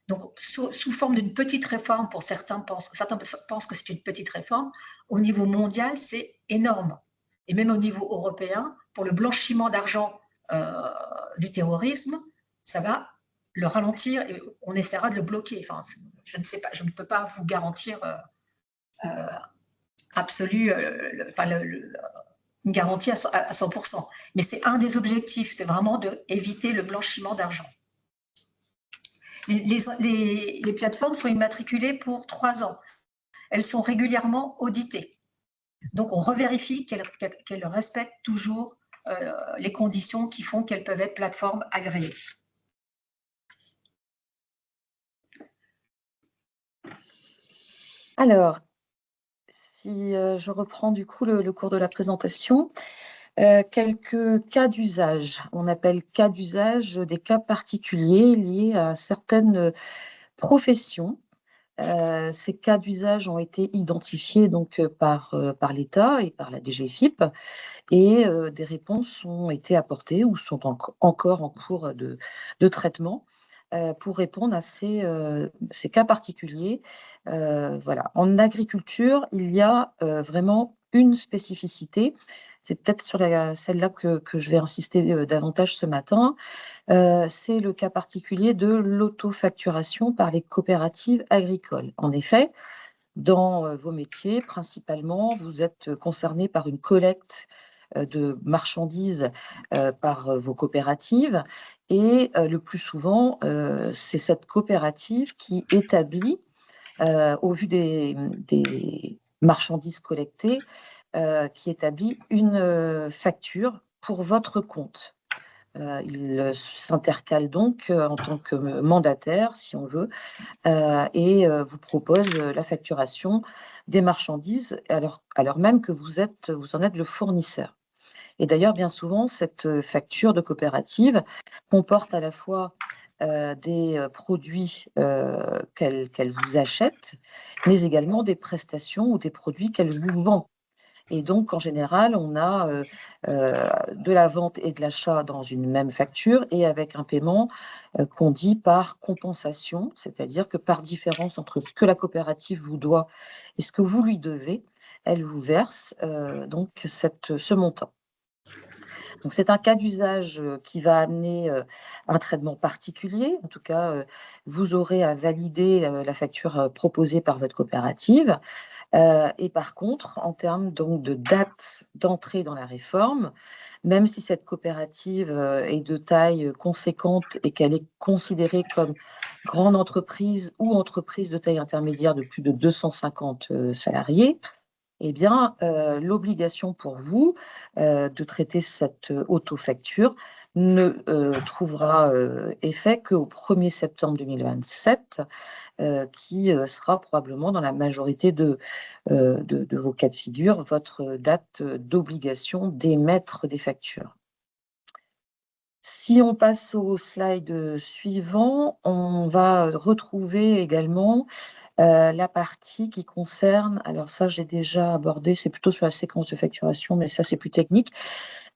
Donc, sous forme d'une petite réforme, pour certains pensent que c'est une petite réforme, au niveau mondial, c'est énorme. Et même au niveau européen, pour le blanchiment d'argent du terrorisme, ça va le ralentir et on essaiera de le bloquer. Enfin, je ne sais pas, je ne peux pas vous garantir une garantie à 100%. Mais c'est un des objectifs, c'est vraiment d'éviter le blanchiment d'argent. Les plateformes sont immatriculées pour 3 ans. Elles sont régulièrement auditées. Donc, on revérifie qu'elles respectent toujours les conditions qui font qu'elles peuvent être plateformes agréées. Alors, si je reprends du coup le cours de la présentation, quelques cas d'usage. On appelle cas d'usage des cas particuliers liés à certaines professions. Ces cas d'usage ont été identifiés donc par l'État et par la DGFiP et des réponses ont été apportées ou sont encore en cours de traitement pour répondre à ces cas particuliers. Voilà. En agriculture, il y a vraiment une spécificité. C'est peut-être sur celle-là que je vais insister davantage ce matin. C'est le cas particulier de l'autofacturation par les coopératives agricoles. En effet, dans vos métiers, principalement, vous êtes concernés par une collecte de marchandises par vos coopératives et le plus souvent, c'est cette coopérative qui établit, au vu des marchandises collectées, qui établit une facture pour votre compte. Il s'intercale donc en tant que mandataire, si on veut, et vous propose la facturation des marchandises, alors même que vous en êtes le fournisseur. Et d'ailleurs, bien souvent, cette facture de coopérative comporte à la fois des produits qu'elle vous achète, mais également des prestations ou des produits qu'elle vous vend. Et donc, en général, on a de la vente et de l'achat dans une même facture et avec un paiement qu'on dit par compensation, c'est-à-dire que par différence entre ce que la coopérative vous doit et ce que vous lui devez, elle vous verse donc ce montant. Donc, c'est un cas d'usage qui va amener un traitement particulier. En tout cas, vous aurez à valider la facture proposée par votre coopérative. Et par contre, en termes donc de date d'entrée dans la réforme, même si cette coopérative est de taille conséquente et qu'elle est considérée comme grande entreprise ou entreprise de taille intermédiaire de plus de 250 salariés, eh bien, l'obligation pour vous de traiter cette autofacture ne trouvera effet qu'au 1er septembre 2027, qui sera probablement dans la majorité de vos cas de figure, votre date d'obligation d'émettre des factures. Si on passe au slide suivant, on va retrouver également la partie qui concerne, alors ça j'ai déjà abordé, c'est plutôt sur la séquence de facturation, mais ça c'est plus technique,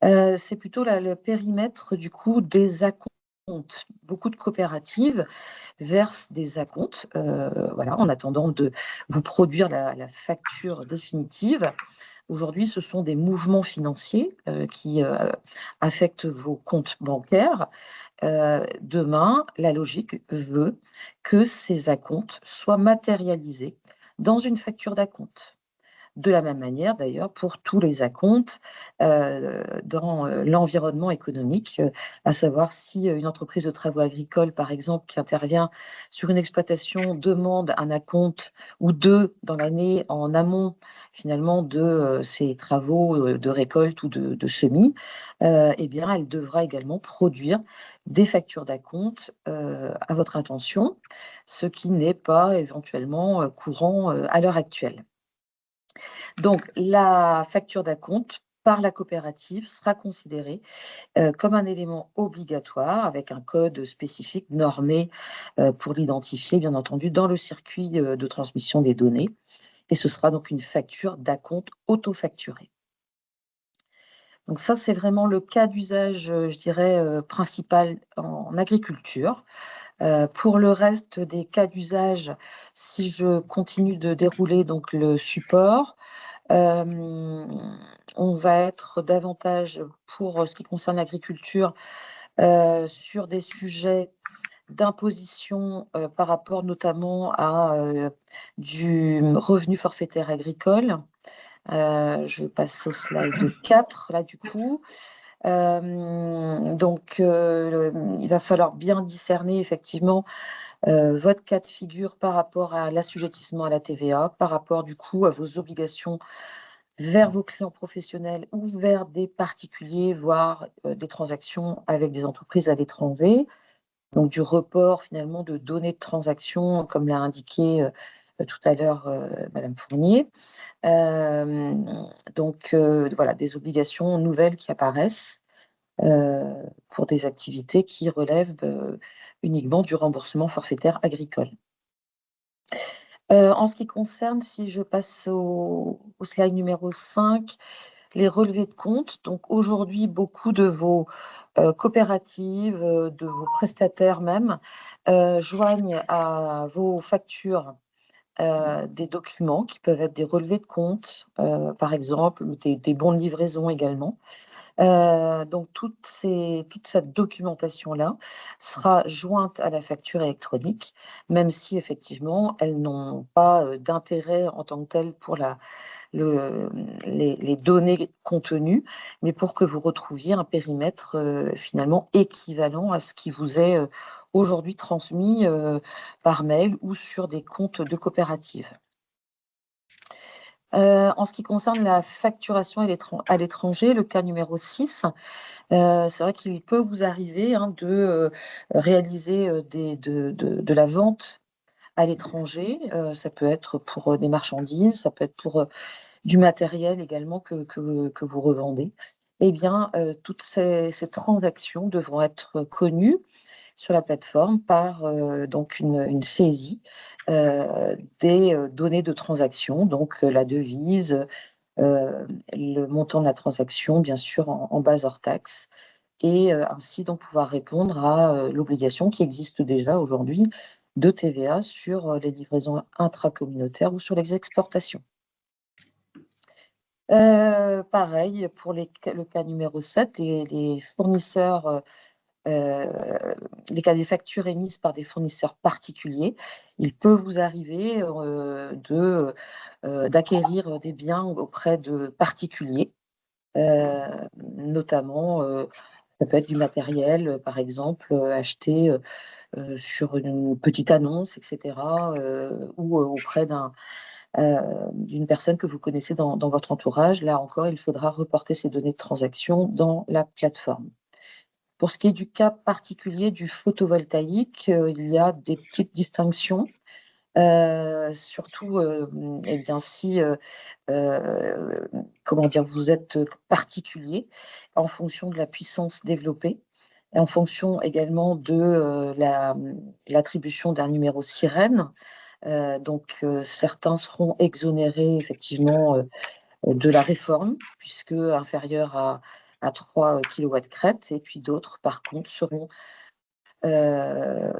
c'est plutôt le périmètre du coup des acomptes. Beaucoup de coopératives versent des acomptes voilà, en attendant de vous produire la facture définitive. Aujourd'hui, ce sont des mouvements financiers qui affectent vos comptes bancaires. Demain, la logique veut que ces acomptes soient matérialisés dans une facture d'acompte. De la même manière, d'ailleurs, pour tous les acomptes dans l'environnement économique, à savoir si une entreprise de travaux agricoles, par exemple, qui intervient sur une exploitation, demande un acompte ou deux dans l'année en amont, finalement, de ces travaux de récolte ou de semis, eh bien, elle devra également produire des factures d'acompte à votre intention, ce qui n'est pas éventuellement courant à l'heure actuelle. Donc, la facture d'acompte par la coopérative sera considérée comme un élément obligatoire avec un code spécifique normé pour l'identifier, bien entendu, dans le circuit de transmission des données. Et ce sera donc une facture d'acompte auto-facturée. Donc ça, c'est vraiment le cas d'usage, je dirais, principal en agriculture. Pour le reste des cas d'usage, si je continue de dérouler donc le support, on va être davantage, pour ce qui concerne l'agriculture, sur des sujets d'imposition par rapport notamment à du revenu forfaitaire agricole. Je passe au slide 4, là, du coup. Donc, il va falloir bien discerner effectivement votre cas de figure par rapport à l'assujettissement à la TVA, par rapport du coup à vos obligations vers vos clients professionnels ou vers des particuliers, voire des transactions avec des entreprises à l'étranger. Donc, du report finalement de données de transactions, comme l'a indiqué tout à l'heure Madame Fournier. Donc, voilà, des obligations nouvelles qui apparaissent pour des activités qui relèvent uniquement du remboursement forfaitaire agricole. En ce qui concerne, si je passe au slide numéro 5, les relevés de compte. Donc aujourd'hui, beaucoup de vos coopératives, de vos prestataires même, joignent à vos factures des documents qui peuvent être des relevés de compte, par exemple, des bons de livraison également. Donc toute cette documentation-là sera jointe à la facture électronique, même si effectivement elles n'ont pas d'intérêt en tant que tel pour les données contenues, mais pour que vous retrouviez un périmètre finalement équivalent à ce qui vous est aujourd'hui transmis par mail ou sur des comptes de coopérative. En ce qui concerne la facturation à l'étranger, le cas numéro 6, c'est vrai qu'il peut vous arriver de réaliser de la vente à l'étranger. Ça peut être pour des marchandises, ça peut être pour du matériel également que vous revendez. Eh bien, toutes ces transactions devront être connues sur la plateforme par donc une saisie des données de transaction, donc la devise, le montant de la transaction, bien sûr en base hors taxe, et ainsi donc pouvoir répondre à l'obligation qui existe déjà aujourd'hui de TVA sur les livraisons intracommunautaires ou sur les exportations. Pareil, pour le cas numéro 7, les fournisseurs, les cas des factures émises par des fournisseurs particuliers, il peut vous arriver d'acquérir des biens auprès de particuliers, notamment, ça peut être du matériel, par exemple, acheté sur une petite annonce, etc., ou auprès d'une personne que vous connaissez dans votre entourage. Là encore, il faudra reporter ces données de transaction dans la plateforme. Pour ce qui est du cas particulier du photovoltaïque, il y a des petites distinctions, surtout eh bien, si comment dire, vous êtes particulier en fonction de la puissance développée et en fonction également de l'attribution d'un numéro sirène. Donc, certains seront exonérés effectivement de la réforme, puisque inférieurs à 3 kW crête, et puis d'autres, par contre, seront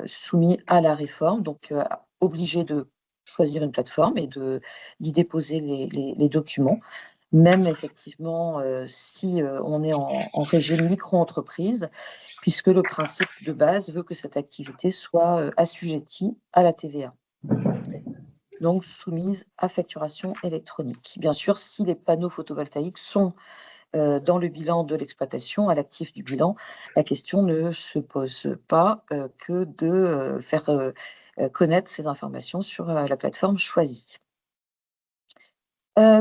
soumis à la réforme, donc obligés de choisir une plateforme et d'y déposer les documents, même effectivement si on est en régime micro-entreprise, puisque le principe de base veut que cette activité soit assujettie à la TVA. Donc soumise à facturation électronique. Bien sûr, si les panneaux photovoltaïques sont dans le bilan de l'exploitation, à l'actif du bilan, la question ne se pose pas que de faire connaître ces informations sur la plateforme choisie.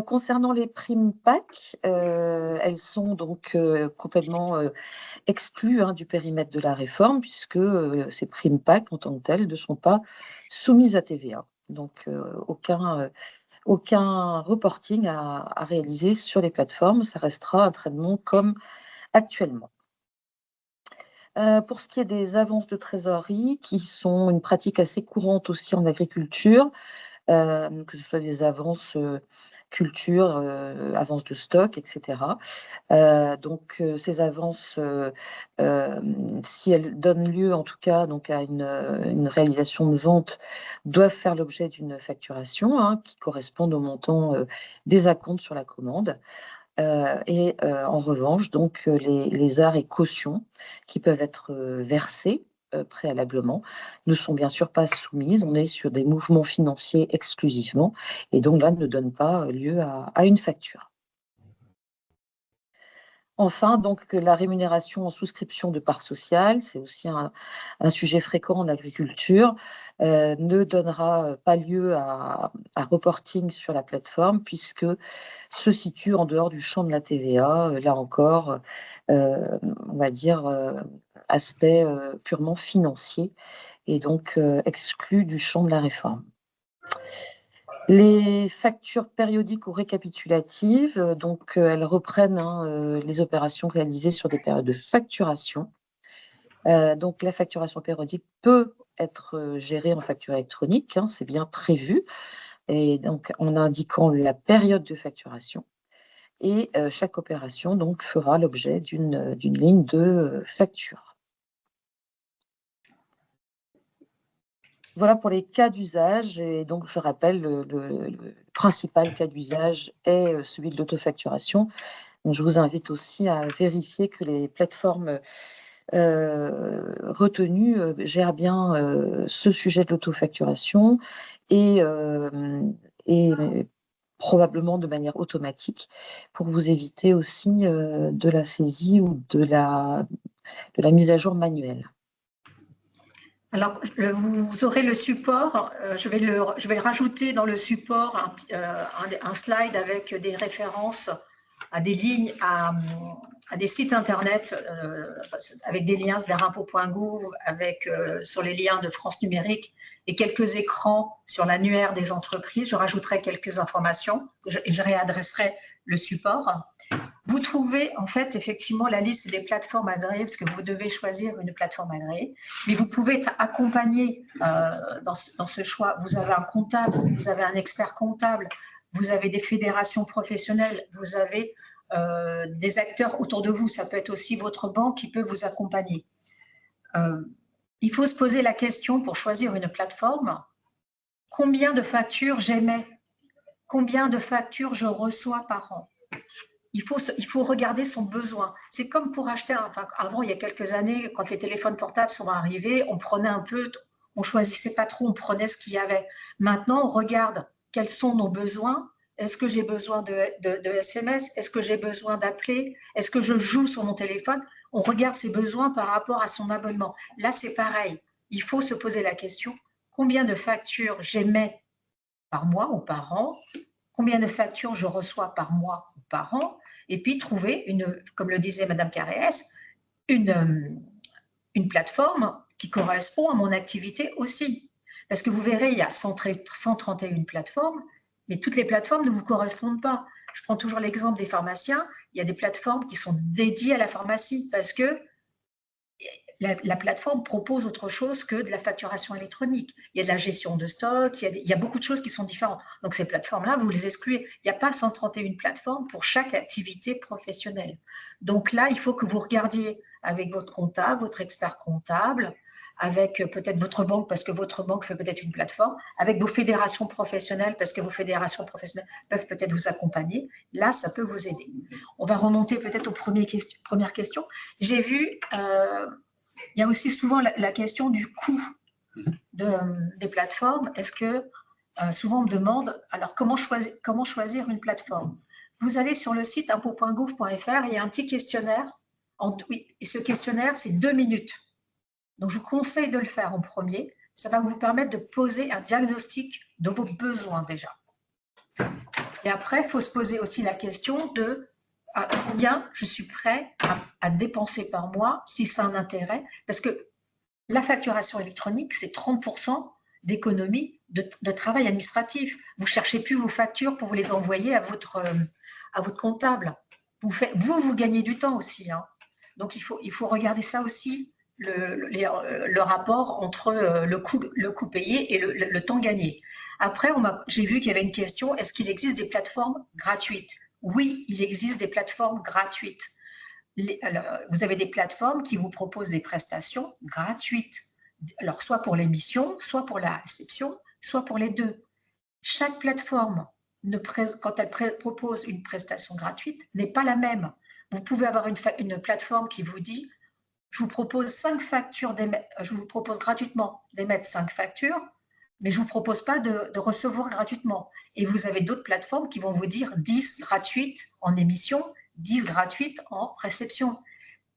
Concernant les primes PAC, elles sont donc complètement exclues du périmètre de la réforme, puisque ces primes PAC en tant que telles ne sont pas soumises à TVA. Donc aucun aucun reporting à réaliser sur les plateformes. Ça restera un traitement comme actuellement. Pour ce qui est des avances de trésorerie, qui sont une pratique assez courante aussi en agriculture, que ce soit des avances culture, avances de stock, etc. Donc, ces avances, si elles donnent lieu en tout cas donc, à une réalisation de vente, doivent faire l'objet d'une facturation qui corresponde au montant des acomptes sur la commande. En revanche, donc, les arts et cautions qui peuvent être versés préalablement ne sont bien sûr pas soumises. On est sur des mouvements financiers exclusivement et donc là ne donne pas lieu à une facture. Enfin, donc, la rémunération en souscription de parts sociales, c'est aussi un sujet fréquent en agriculture, ne donnera pas lieu à reporting sur la plateforme puisque se situe en dehors du champ de la TVA, là encore, on va dire, aspect purement financier et donc exclu du champ de la réforme. Les factures périodiques ou récapitulatives, donc elles reprennent les opérations réalisées sur des périodes de facturation. Donc la facturation périodique peut être gérée en facture électronique, c'est bien prévu, et donc en indiquant la période de facturation. Et chaque opération donc fera l'objet d'une ligne de facture. Voilà pour les cas d'usage. Et donc, je rappelle, le principal cas d'usage est celui de l'autofacturation. Je vous invite aussi à vérifier que les plateformes retenues gèrent bien ce sujet de l'autofacturation et probablement de manière automatique pour vous éviter aussi de la saisie ou de la mise à jour manuelle. Alors, vous aurez le support, je vais le rajouter dans le support, un slide avec des références à des lignes, à des sites internet, avec des liens vers impôts.gouv, sur les liens de France Numérique et quelques écrans sur l'annuaire des entreprises. Je rajouterai quelques informations et je réadresserai le support. Vous trouvez en fait effectivement la liste des plateformes agréées parce que vous devez choisir une plateforme agréée, mais vous pouvez être accompagné dans ce choix. Vous avez un comptable, vous avez un expert comptable, vous avez des fédérations professionnelles, vous avez des acteurs autour de vous. Ça peut être aussi votre banque qui peut vous accompagner. Il faut se poser la question pour choisir une plateforme, combien de factures j'émets? Combien de factures je reçois par an? Il faut regarder son besoin. C'est comme pour acheter, avant, il y a quelques années, quand les téléphones portables sont arrivés, on prenait un peu, on choisissait pas trop, on prenait ce qu'il y avait. Maintenant, on regarde quels sont nos besoins. Est-ce que j'ai besoin de SMS? Est-ce que j'ai besoin d'appeler? Est-ce que je joue sur mon téléphone? On regarde ses besoins par rapport à son abonnement. Là, c'est pareil. Il faut se poser la question, combien de factures j'émets par mois ou par an? Combien de factures je reçois par mois ou par an? Et puis trouver, comme le disait Madame Carrès, une plateforme qui correspond à mon activité aussi. Parce que vous verrez, il y a 131 plateformes, mais toutes les plateformes ne vous correspondent pas. Je prends toujours l'exemple des pharmaciens. Il y a des plateformes qui sont dédiées à la pharmacie parce que la plateforme propose autre chose que de la facturation électronique. Il y a de la gestion de stock, il y a beaucoup de choses qui sont différentes. Donc, ces plateformes-là, vous les excluez. Il n'y a pas 131 plateformes pour chaque activité professionnelle. Donc là, il faut que vous regardiez avec votre comptable, votre expert comptable, avec peut-être votre banque, parce que votre banque fait peut-être une plateforme, avec vos fédérations professionnelles, parce que vos fédérations professionnelles peuvent peut-être vous accompagner. Là, ça peut vous aider. On va remonter peut-être aux premières questions. J'ai vu... il y a aussi souvent la question du coût des plateformes. Est-ce que souvent on me demande, alors comment choisir une plateforme? Vous allez sur le site impôts.gouv.fr, il y a un petit questionnaire. Et ce questionnaire, c'est 2 minutes. Donc, je vous conseille de le faire en premier. Ça va vous permettre de poser un diagnostic de vos besoins déjà. Et après, il faut se poser aussi la question de combien je suis prêt à dépenser par mois, si c'est un intérêt. Parce que la facturation électronique, c'est 30%. d'économie de travail administratif. Vous ne cherchez plus vos factures pour vous les envoyer à votre comptable. Vous gagnez du temps aussi. Hein. Donc, il faut regarder ça aussi, le rapport entre le coût payé et le temps gagné. Après, j'ai vu qu'il y avait une question, est-ce qu'il existe des plateformes gratuites? Oui, il existe des plateformes gratuites. Alors, vous avez des plateformes qui vous proposent des prestations gratuites. Alors, soit pour l'émission, soit pour la réception, soit pour les deux. Chaque plateforme, quand elle propose une prestation gratuite, n'est pas la même. Vous pouvez avoir une plateforme qui vous dit « je vous propose 5 factures, je vous propose gratuitement d'émettre 5 factures, mais je ne vous propose pas de recevoir gratuitement. » Et vous avez d'autres plateformes qui vont vous dire 10 gratuites en émission, 10 gratuites en réception.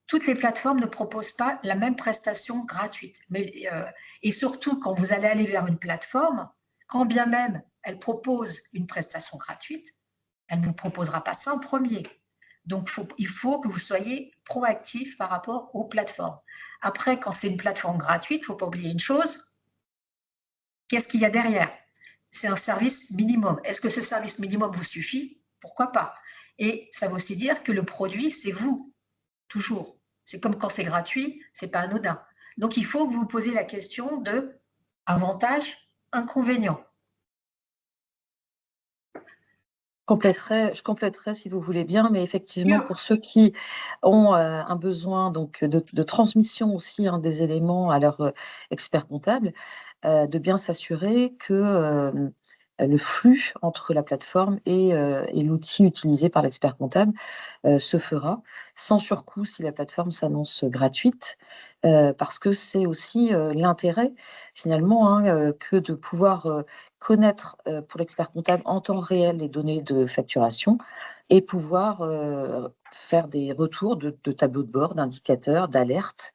Toutes les plateformes ne proposent pas la même prestation gratuite. Et surtout, quand vous allez aller vers une plateforme, quand bien même elle propose une prestation gratuite, elle ne vous proposera pas ça en premier. Donc, il faut que vous soyez proactif par rapport aux plateformes. Après, quand c'est une plateforme gratuite, il ne faut pas oublier une chose. Qu'est-ce qu'il y a derrière? C'est un service minimum. Est-ce que ce service minimum vous suffit? Pourquoi pas? Et ça veut aussi dire que le produit, c'est vous, toujours. C'est comme quand c'est gratuit, ce n'est pas anodin. Donc, il faut que vous vous posiez la question de avantages, inconvénients. Je compléterai si vous voulez bien, mais effectivement, pour ceux qui ont un besoin donc, de transmission aussi des éléments à leur expert comptable, de bien s'assurer que le flux entre la plateforme et l'outil utilisé par l'expert comptable se fera sans surcoût si la plateforme s'annonce gratuite, parce que c'est aussi l'intérêt finalement que de pouvoir connaître pour l'expert comptable en temps réel les données de facturation et pouvoir faire des retours de tableaux de bord, d'indicateurs, d'alertes.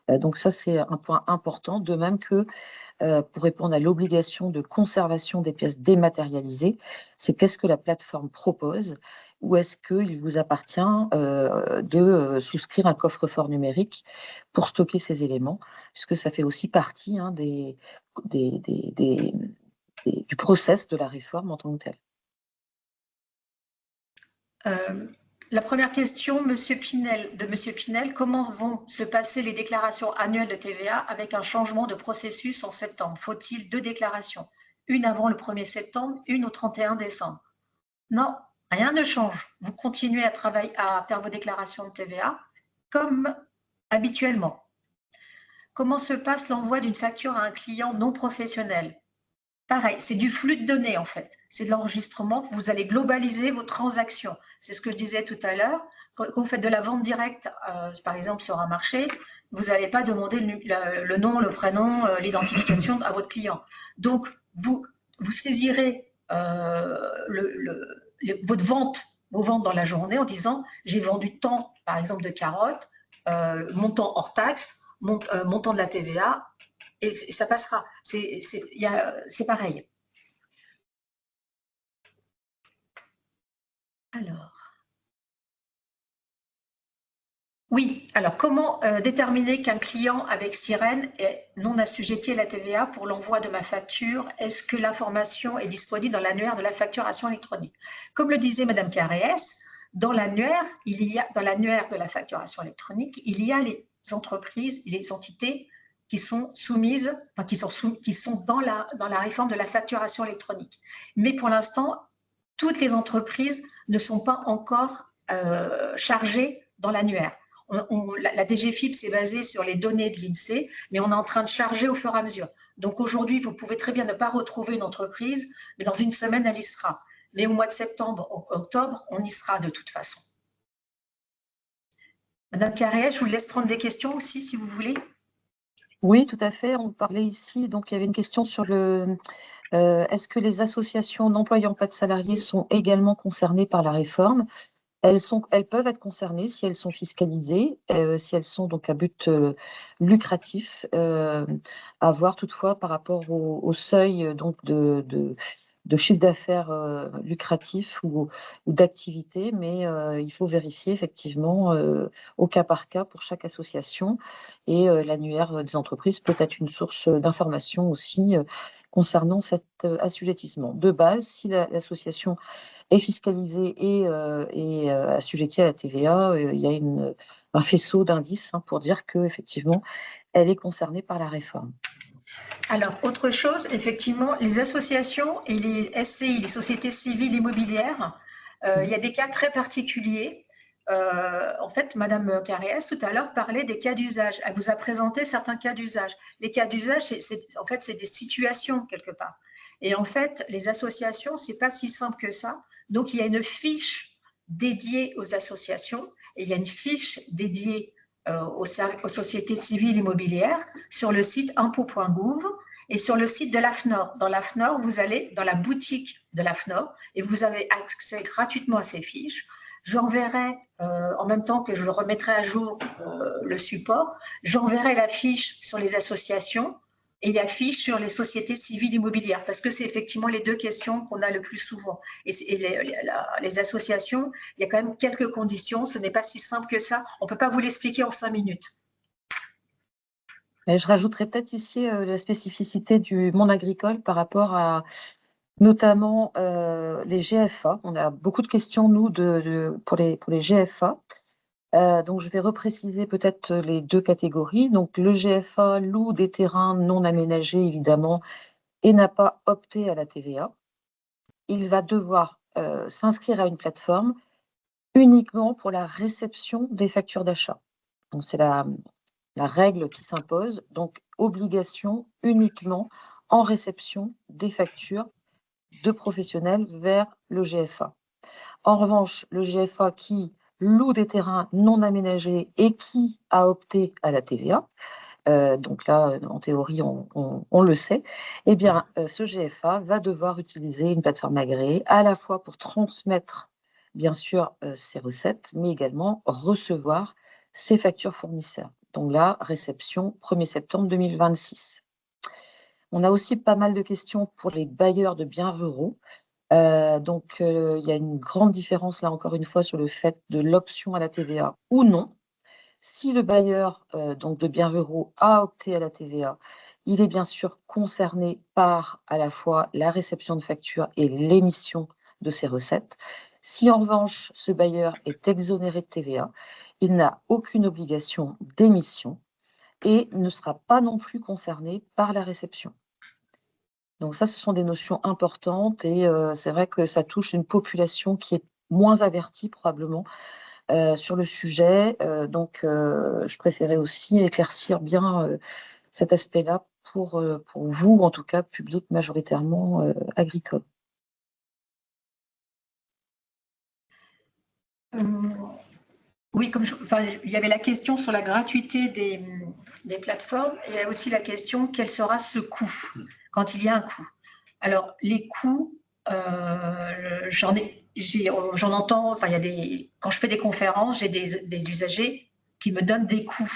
Donc ça, c'est un point important, de même que pour répondre à l'obligation de conservation des pièces dématérialisées, c'est qu'est-ce que la plateforme propose ou est-ce qu'il vous appartient de souscrire un coffre-fort numérique pour stocker ces éléments, puisque ça fait aussi partie du process de la réforme en tant que tel. La première question de M. Pinel, comment vont se passer les déclarations annuelles de TVA avec un changement de processus en septembre? Faut-il 2 déclarations? Une avant le 1er septembre, une au 31 décembre? Non, rien ne change. Vous continuez à faire vos déclarations de TVA comme habituellement. Comment se passe l'envoi d'une facture à un client non professionnel? Pareil, c'est du flux de données en fait. C'est de l'enregistrement. Vous allez globaliser vos transactions. C'est ce que je disais tout à l'heure. Quand vous faites de la vente directe, par exemple sur un marché, vous n'allez pas demander le nom, le prénom, l'identification à votre client. Donc, vous saisirez vos ventes dans la journée en disant « j'ai vendu tant, par exemple, de carottes, montant hors taxe, montant de la TVA ». Et ça passera. C'est pareil. Alors. Oui, alors comment déterminer qu'un client avec Sirène est non assujetti à la TVA pour l'envoi de ma facture? Est-ce que l'information est disponible dans l'annuaire de la facturation électronique? Comme le disait Madame Carrès, dans l'annuaire de la facturation électronique, il y a les entreprises et les entités qui sont soumises, enfin, qui sont dans la réforme de la facturation électronique. Mais pour l'instant, toutes les entreprises ne sont pas encore chargées dans l'annuaire. La DGFiP s'est basée sur les données de l'INSEE, mais on est en train de charger au fur et à mesure. Donc aujourd'hui, vous pouvez très bien ne pas retrouver une entreprise, mais dans une semaine, elle y sera. Mais au mois de septembre, octobre, on y sera de toute façon. Madame Carré, je vous laisse prendre des questions aussi, si vous voulez. Oui, tout à fait. On parlait ici, donc il y avait une question sur est-ce que les associations n'employant pas de salariés sont également concernées par la réforme? Elles peuvent être concernées si elles sont fiscalisées, si elles sont donc à but lucratif, à voir toutefois par rapport au seuil donc de chiffre d'affaires lucratif ou d'activité, mais il faut vérifier effectivement au cas par cas pour chaque association. Et l'annuaire des entreprises peut être une source d'information aussi concernant cet assujettissement. De base, si l'association est fiscalisée et assujettie à la TVA, il y a un faisceau d'indices pour dire qu'effectivement, elle est concernée par la réforme. Alors, autre chose, effectivement, les associations et les SCI, les sociétés civiles immobilières, il y a des cas très particuliers. En fait, Madame Carriès, tout à l'heure, parlait des cas d'usage. Elle vous a présenté certains cas d'usage. Les cas d'usage, c'est des situations, quelque part. Et en fait, les associations, ce n'est pas si simple que ça. Donc, il y a une fiche dédiée aux associations et il y a une fiche dédiée aux sociétés civiles immobilières sur le site impôts.gouv et sur le site de l'AFNOR. Dans l'AFNOR, vous allez dans la boutique de l'AFNOR et vous avez accès gratuitement à ces fiches. J'enverrai, en même temps que je remettrai à jour le support, j'enverrai la fiche sur les associations et la fiche sur les sociétés civiles immobilières, parce que c'est effectivement les deux questions qu'on a le plus souvent. Et les associations, il y a quand même quelques conditions, ce n'est pas si simple que ça. On ne peut pas vous l'expliquer en 5 minutes. Je rajouterais peut-être ici la spécificité du monde agricole par rapport à notamment les GFA. On a beaucoup de questions, nous, pour les GFA. Donc, je vais repréciser peut-être les deux catégories. Donc, le GFA loue des terrains non aménagés, évidemment, et n'a pas opté à la TVA. Il va devoir s'inscrire à une plateforme uniquement pour la réception des factures d'achat. Donc, c'est la règle qui s'impose. Donc, obligation uniquement en réception des factures de professionnels vers le GFA. En revanche, le GFA qui loue des terrains non aménagés et qui a opté à la TVA, donc là, en théorie, on le sait, eh bien, ce GFA va devoir utiliser une plateforme agréée à la fois pour transmettre, bien sûr, ses recettes, mais également recevoir ses factures fournisseurs. Donc là, réception 1er septembre 2026. On a aussi pas mal de questions pour les bailleurs de biens ruraux. Donc, il y a une grande différence, là, encore une fois, sur le fait de l'option à la TVA ou non. Si le bailleur donc de biens ruraux a opté à la TVA, il est bien sûr concerné par à la fois la réception de factures et l'émission de ses recettes. Si en revanche, ce bailleur est exonéré de TVA, il n'a aucune obligation d'émission et ne sera pas non plus concerné par la réception. Donc ça, ce sont des notions importantes et c'est vrai que ça touche une population qui est moins avertie probablement sur le sujet. Donc, je préférais aussi éclaircir bien cet aspect-là pour vous, en tout cas, public majoritairement agricole. Oui, il y avait la question sur la gratuité des plateformes. Il y a aussi la question, quel sera ce coût quand il y a un coût. Alors, les coûts, j'en entends, enfin, quand je fais des conférences, j'ai des usagers qui me donnent des coûts.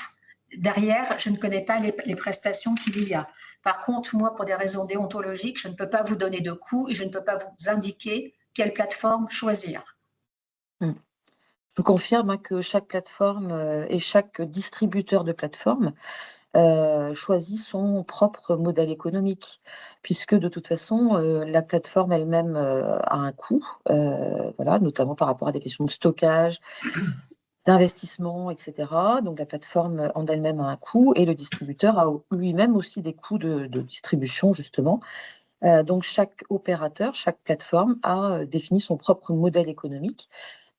Derrière, je ne connais pas les prestations qu'il y a. Par contre, moi, pour des raisons déontologiques, je ne peux pas vous donner de coûts et je ne peux pas vous indiquer quelle plateforme choisir. Je vous confirme que chaque plateforme et chaque distributeur de plateforme choisit son propre modèle économique, puisque de toute façon, la plateforme elle-même a un coût, voilà, notamment par rapport à des questions de stockage, d'investissement, etc. Donc la plateforme en elle-même a un coût et le distributeur a lui-même aussi des coûts de distribution, justement. Donc chaque opérateur, chaque plateforme a défini son propre modèle économique.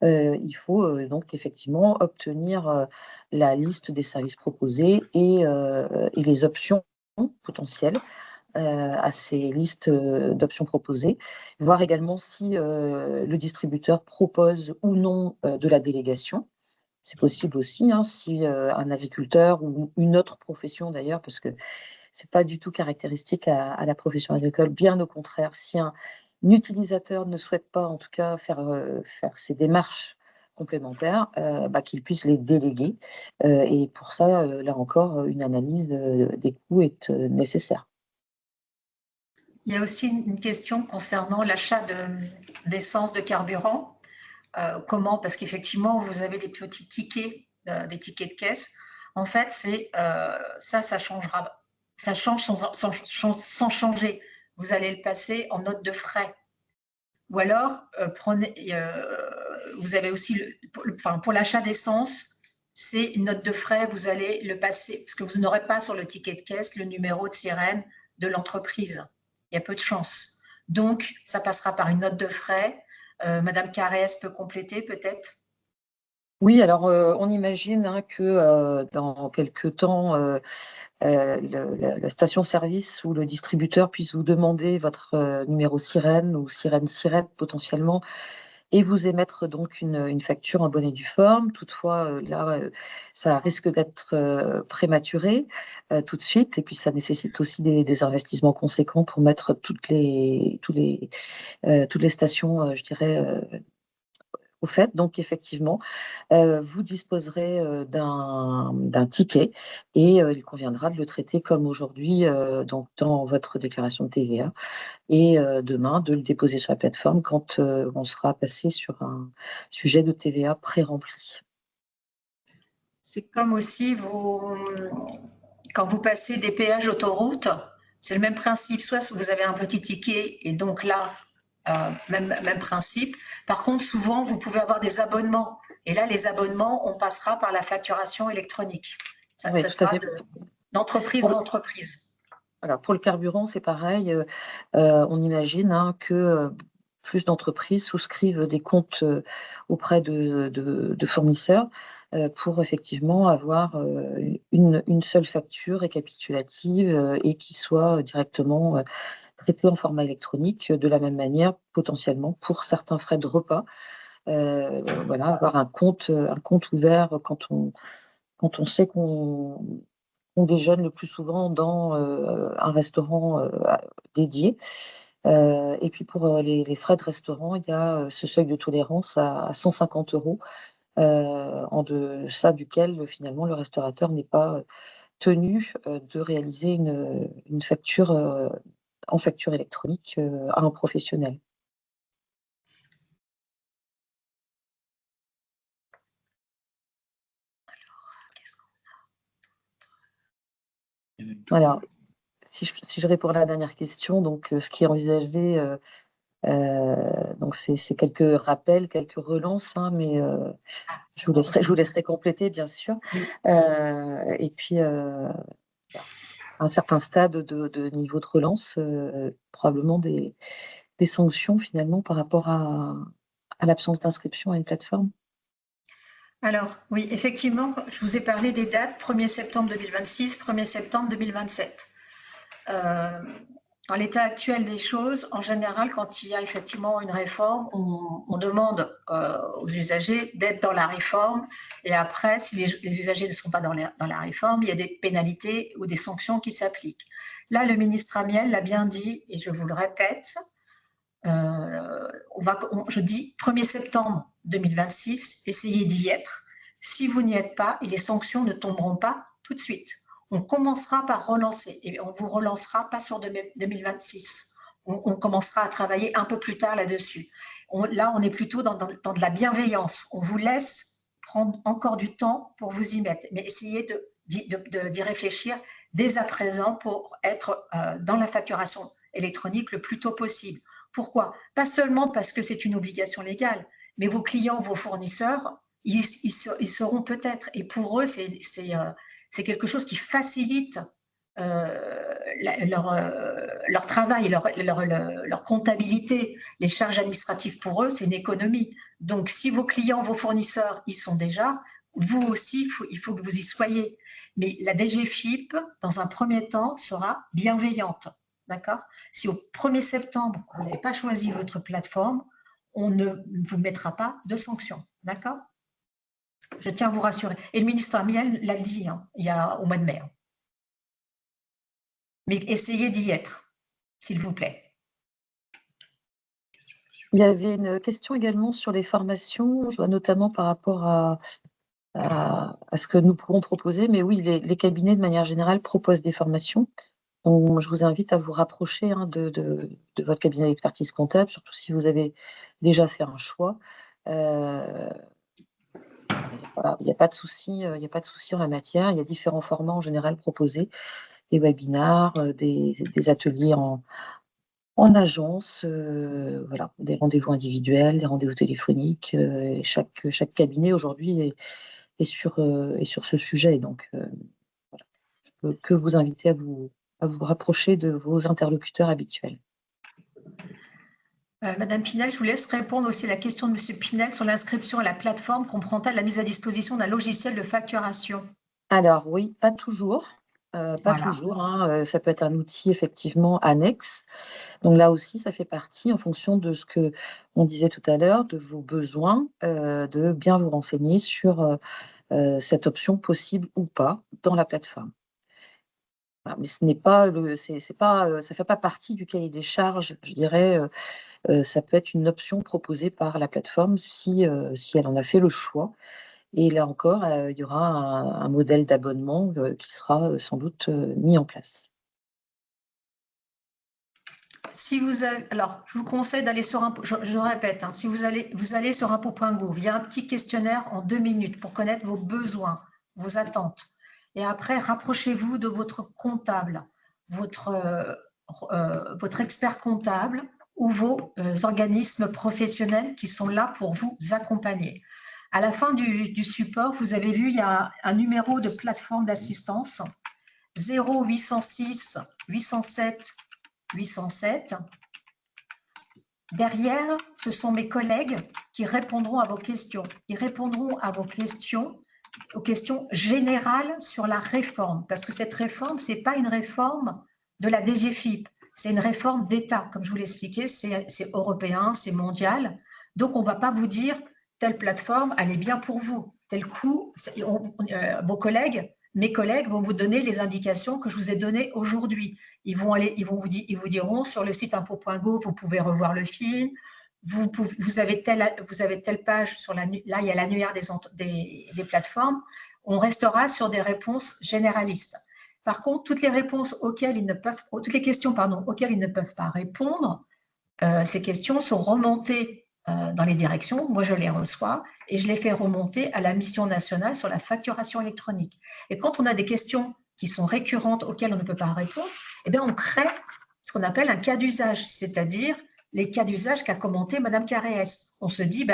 Il faut donc effectivement obtenir la liste des services proposés et les options potentielles à ces listes d'options proposées, voir également si le distributeur propose ou non de la délégation. C'est possible aussi si un agriculteur ou une autre profession d'ailleurs, parce que ce n'est pas du tout caractéristique à la profession agricole, bien au contraire, si un utilisateur ne souhaite pas en tout cas faire ces démarches complémentaires, qu'il puisse les déléguer. Et pour ça, là encore, une analyse des coûts est nécessaire. Il y a aussi une question concernant l'achat d'essence, de carburant. Comment? Parce qu'effectivement, vous avez des petits tickets, des tickets de caisse. En fait, ça changera. Ça change sans changer vous allez le passer en note de frais. Ou alors, vous avez aussi, pour l'achat d'essence, c'est une note de frais, vous allez le passer, parce que vous n'aurez pas sur le ticket de caisse le numéro de sirène de l'entreprise. Il y a peu de chance. Donc, ça passera par une note de frais. Madame Carès peut compléter peut-être? Oui, alors on imagine que dans quelques temps, la station-service ou le distributeur puisse vous demander votre numéro sirène ou sirène potentiellement et vous émettre donc une facture en bonne et due forme. Toutefois, là, ça risque d'être prématuré tout de suite et puis ça nécessite aussi des investissements conséquents pour mettre toutes les stations, je dirais, au fait. Donc, effectivement, vous disposerez d'un ticket et il conviendra de le traiter comme aujourd'hui donc dans votre déclaration de TVA et demain de le déposer sur la plateforme quand on sera passé sur un sujet de TVA pré-rempli. C'est comme aussi quand vous passez des péages autoroute, c'est le même principe. Soit vous avez un petit ticket et donc là, même principe. Par contre, souvent, vous pouvez avoir des abonnements. Et là, les abonnements, on passera par la facturation électronique. Ça sera d'entreprise en entreprise. Alors, pour le carburant, c'est pareil. On imagine que plus d'entreprises souscrivent des comptes auprès de fournisseurs pour effectivement avoir une seule facture récapitulative et qui soit directement traité en format électronique, de la même manière, potentiellement, pour certains frais de repas. Voilà, avoir un compte ouvert quand on sait qu'on déjeune le plus souvent dans un restaurant dédié. Et puis pour les frais de restaurant, il y a ce seuil de tolérance à 150 €, en deçà duquel finalement le restaurateur n'est pas tenu de réaliser une facture en facture électronique à un professionnel. Voilà. Si je réponds à la dernière question, donc ce qui est envisagé, donc c'est quelques rappels, quelques relances, mais je vous laisserai compléter, bien sûr. Et puis, à un certain stade de niveau de relance, probablement des sanctions finalement par rapport à l'absence d'inscription à une plateforme. Alors, oui, effectivement, je vous ai parlé des dates 1er septembre 2026, 1er septembre 2027. En l'état actuel des choses, en général, quand il y a effectivement une réforme, on demande aux usagers d'être dans la réforme. Et après, si les usagers ne sont pas dans la réforme, il y a des pénalités ou des sanctions qui s'appliquent. Là, le ministre Amiel l'a bien dit, et je vous le répète, je dis 1er septembre 2026, essayez d'y être. Si vous n'y êtes pas, et les sanctions ne tomberont pas tout de suite. On commencera par relancer et on ne vous relancera pas sur 2026. On commencera à travailler un peu plus tard là-dessus. Là, on est plutôt dans de la bienveillance. On vous laisse prendre encore du temps pour vous y mettre, mais essayez d'y réfléchir dès à présent pour être dans la facturation électronique le plus tôt possible. Pourquoi? Pas seulement parce que c'est une obligation légale, mais vos clients, vos fournisseurs, ils seront peut-être, et pour eux, c'est quelque chose qui facilite leur travail, leur comptabilité. Les charges administratives pour eux, c'est une économie. Donc, si vos clients, vos fournisseurs y sont déjà, vous aussi, il faut que vous y soyez. Mais la DGFiP, dans un premier temps, sera bienveillante. D'accord? Si au 1er septembre, vous n'avez pas choisi votre plateforme, on ne vous mettra pas de sanctions. D'accord? Je tiens à vous rassurer. Et le ministre Amiel l'a dit au mois de mai. Mais essayez d'y être, s'il vous plaît. Il y avait une question également sur les formations, je vois notamment par rapport à ce que nous pourrons proposer. Mais oui, les cabinets, de manière générale, proposent des formations. Donc, je vous invite à vous rapprocher de votre cabinet d'expertise comptable, surtout si vous avez déjà fait un choix. Voilà, il n'y a pas de souci, en la matière. Il y a différents formats en général proposés, des webinars, des ateliers en agence, voilà, des rendez-vous individuels, des rendez-vous téléphoniques. Chaque cabinet aujourd'hui est sur ce sujet. Donc, voilà, je peux que vous inviter à vous rapprocher de vos interlocuteurs habituels. Madame Pinel, je vous laisse répondre aussi à la question de Monsieur Pinel sur l'inscription à la plateforme. Comprend-elle la mise à disposition d'un logiciel de facturation? Alors oui, pas toujours. Toujours. Hein. Ça peut être un outil effectivement annexe. Donc là aussi, ça fait partie, en fonction de ce que on disait tout à l'heure, de vos besoins, de bien vous renseigner sur cette option possible ou pas dans la plateforme. Voilà, mais ce n'est pas ça fait pas partie du cahier des charges, je dirais. Ça peut être une option proposée par la plateforme si elle en a fait le choix. Et là encore, il y aura un modèle d'abonnement qui sera sans doute mis en place. Alors, je vous conseille d'aller sur je répète, hein, si vous allez sur impôt.gouv, il y a un petit questionnaire en 2 minutes pour connaître vos besoins, vos attentes. Et après, rapprochez-vous de votre comptable, votre expert comptable ou vos organismes professionnels qui sont là pour vous accompagner. À la fin du support, vous avez vu, il y a un numéro de plateforme d'assistance 0806 807 807. Derrière, ce sont mes collègues qui répondront à vos questions. Ils répondront à vos questions, aux questions générales sur la réforme, parce que cette réforme, ce n'est pas une réforme de la DGFiP, c'est une réforme d'État. Comme je vous l'ai expliqué, c'est européen, c'est mondial. Donc, on ne va pas vous dire telle plateforme, elle est bien pour vous. Tel coup, mes collègues vont vous donner les indications que je vous ai données aujourd'hui. Ils vous diront sur le site impôt.gouv, vous pouvez revoir le film, vous avez telle page, là il y a l'annuaire des plateformes. On restera sur des réponses généralistes. Par contre, toutes les questions auxquelles ils ne peuvent pas répondre, ces questions sont remontées dans les directions. Moi, je les reçois et je les fais remonter à la mission nationale sur la facturation électronique. Et quand on a des questions qui sont récurrentes auxquelles on ne peut pas répondre, eh bien, on crée ce qu'on appelle un cas d'usage, c'est-à-dire les cas d'usage qu'a commenté Madame Carrès. On se dit,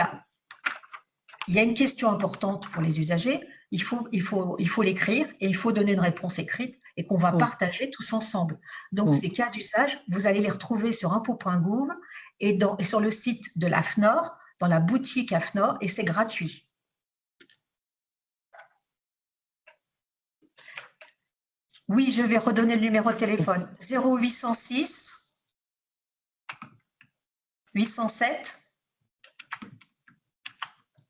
il y a une question importante pour les usagers, il faut l'écrire et il faut donner une réponse écrite et qu'on va partager tous ensemble. Donc, ces cas d'usage, vous allez les retrouver sur impôt.gouv et sur le site de l'AFNOR, dans la boutique AFNOR, et c'est gratuit. Oui, je vais redonner le numéro de téléphone. 0806 807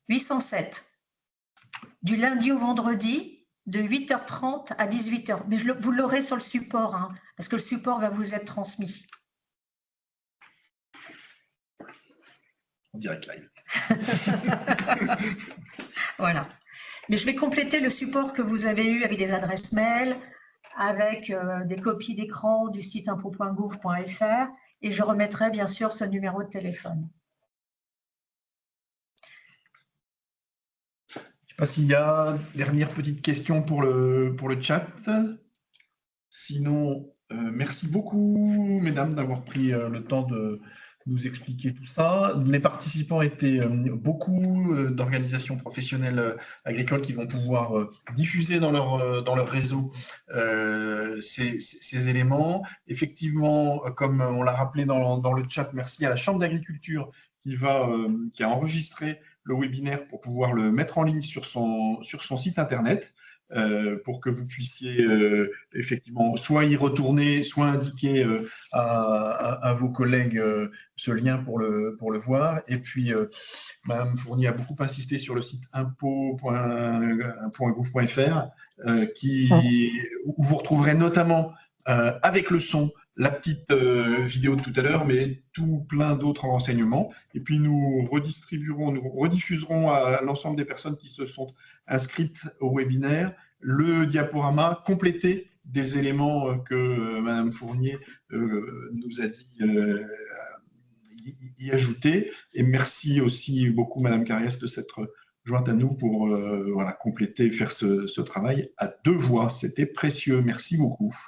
807. Du lundi au vendredi, de 8h30 à 18h. Mais vous l'aurez sur le support, hein, parce que le support va vous être transmis. En direct live. Voilà. Mais je vais compléter le support que vous avez eu avec des adresses mail, avec des copies d'écran du site impôt.gouv.fr et je remettrai bien sûr ce numéro de téléphone. Je ne sais pas s'il y a dernière petite question pour le chat. Sinon, merci beaucoup, mesdames, d'avoir pris le temps de nous expliquer tout ça. Les participants étaient beaucoup d'organisations professionnelles agricoles qui vont pouvoir diffuser dans leur réseau ces éléments. Effectivement, comme on l'a rappelé dans le chat, merci à la Chambre d'agriculture qui a enregistré le webinaire pour pouvoir le mettre en ligne sur son site internet. Pour que vous puissiez effectivement soit y retourner, soit indiquer à vos collègues ce lien pour le voir. Et puis, Mme Fournier a beaucoup insisté sur le site impôt.gouv.fr où vous retrouverez notamment avec le son la petite vidéo de tout à l'heure, mais tout plein d'autres renseignements. Et puis, nous rediffuserons à l'ensemble des personnes qui se sont inscrites au webinaire le diaporama complété des éléments que Mme Fournier nous a dit y ajouter. Et merci aussi beaucoup, Mme Carrès, de s'être jointe à nous pour compléter et faire ce travail à deux voix. C'était précieux. Merci beaucoup.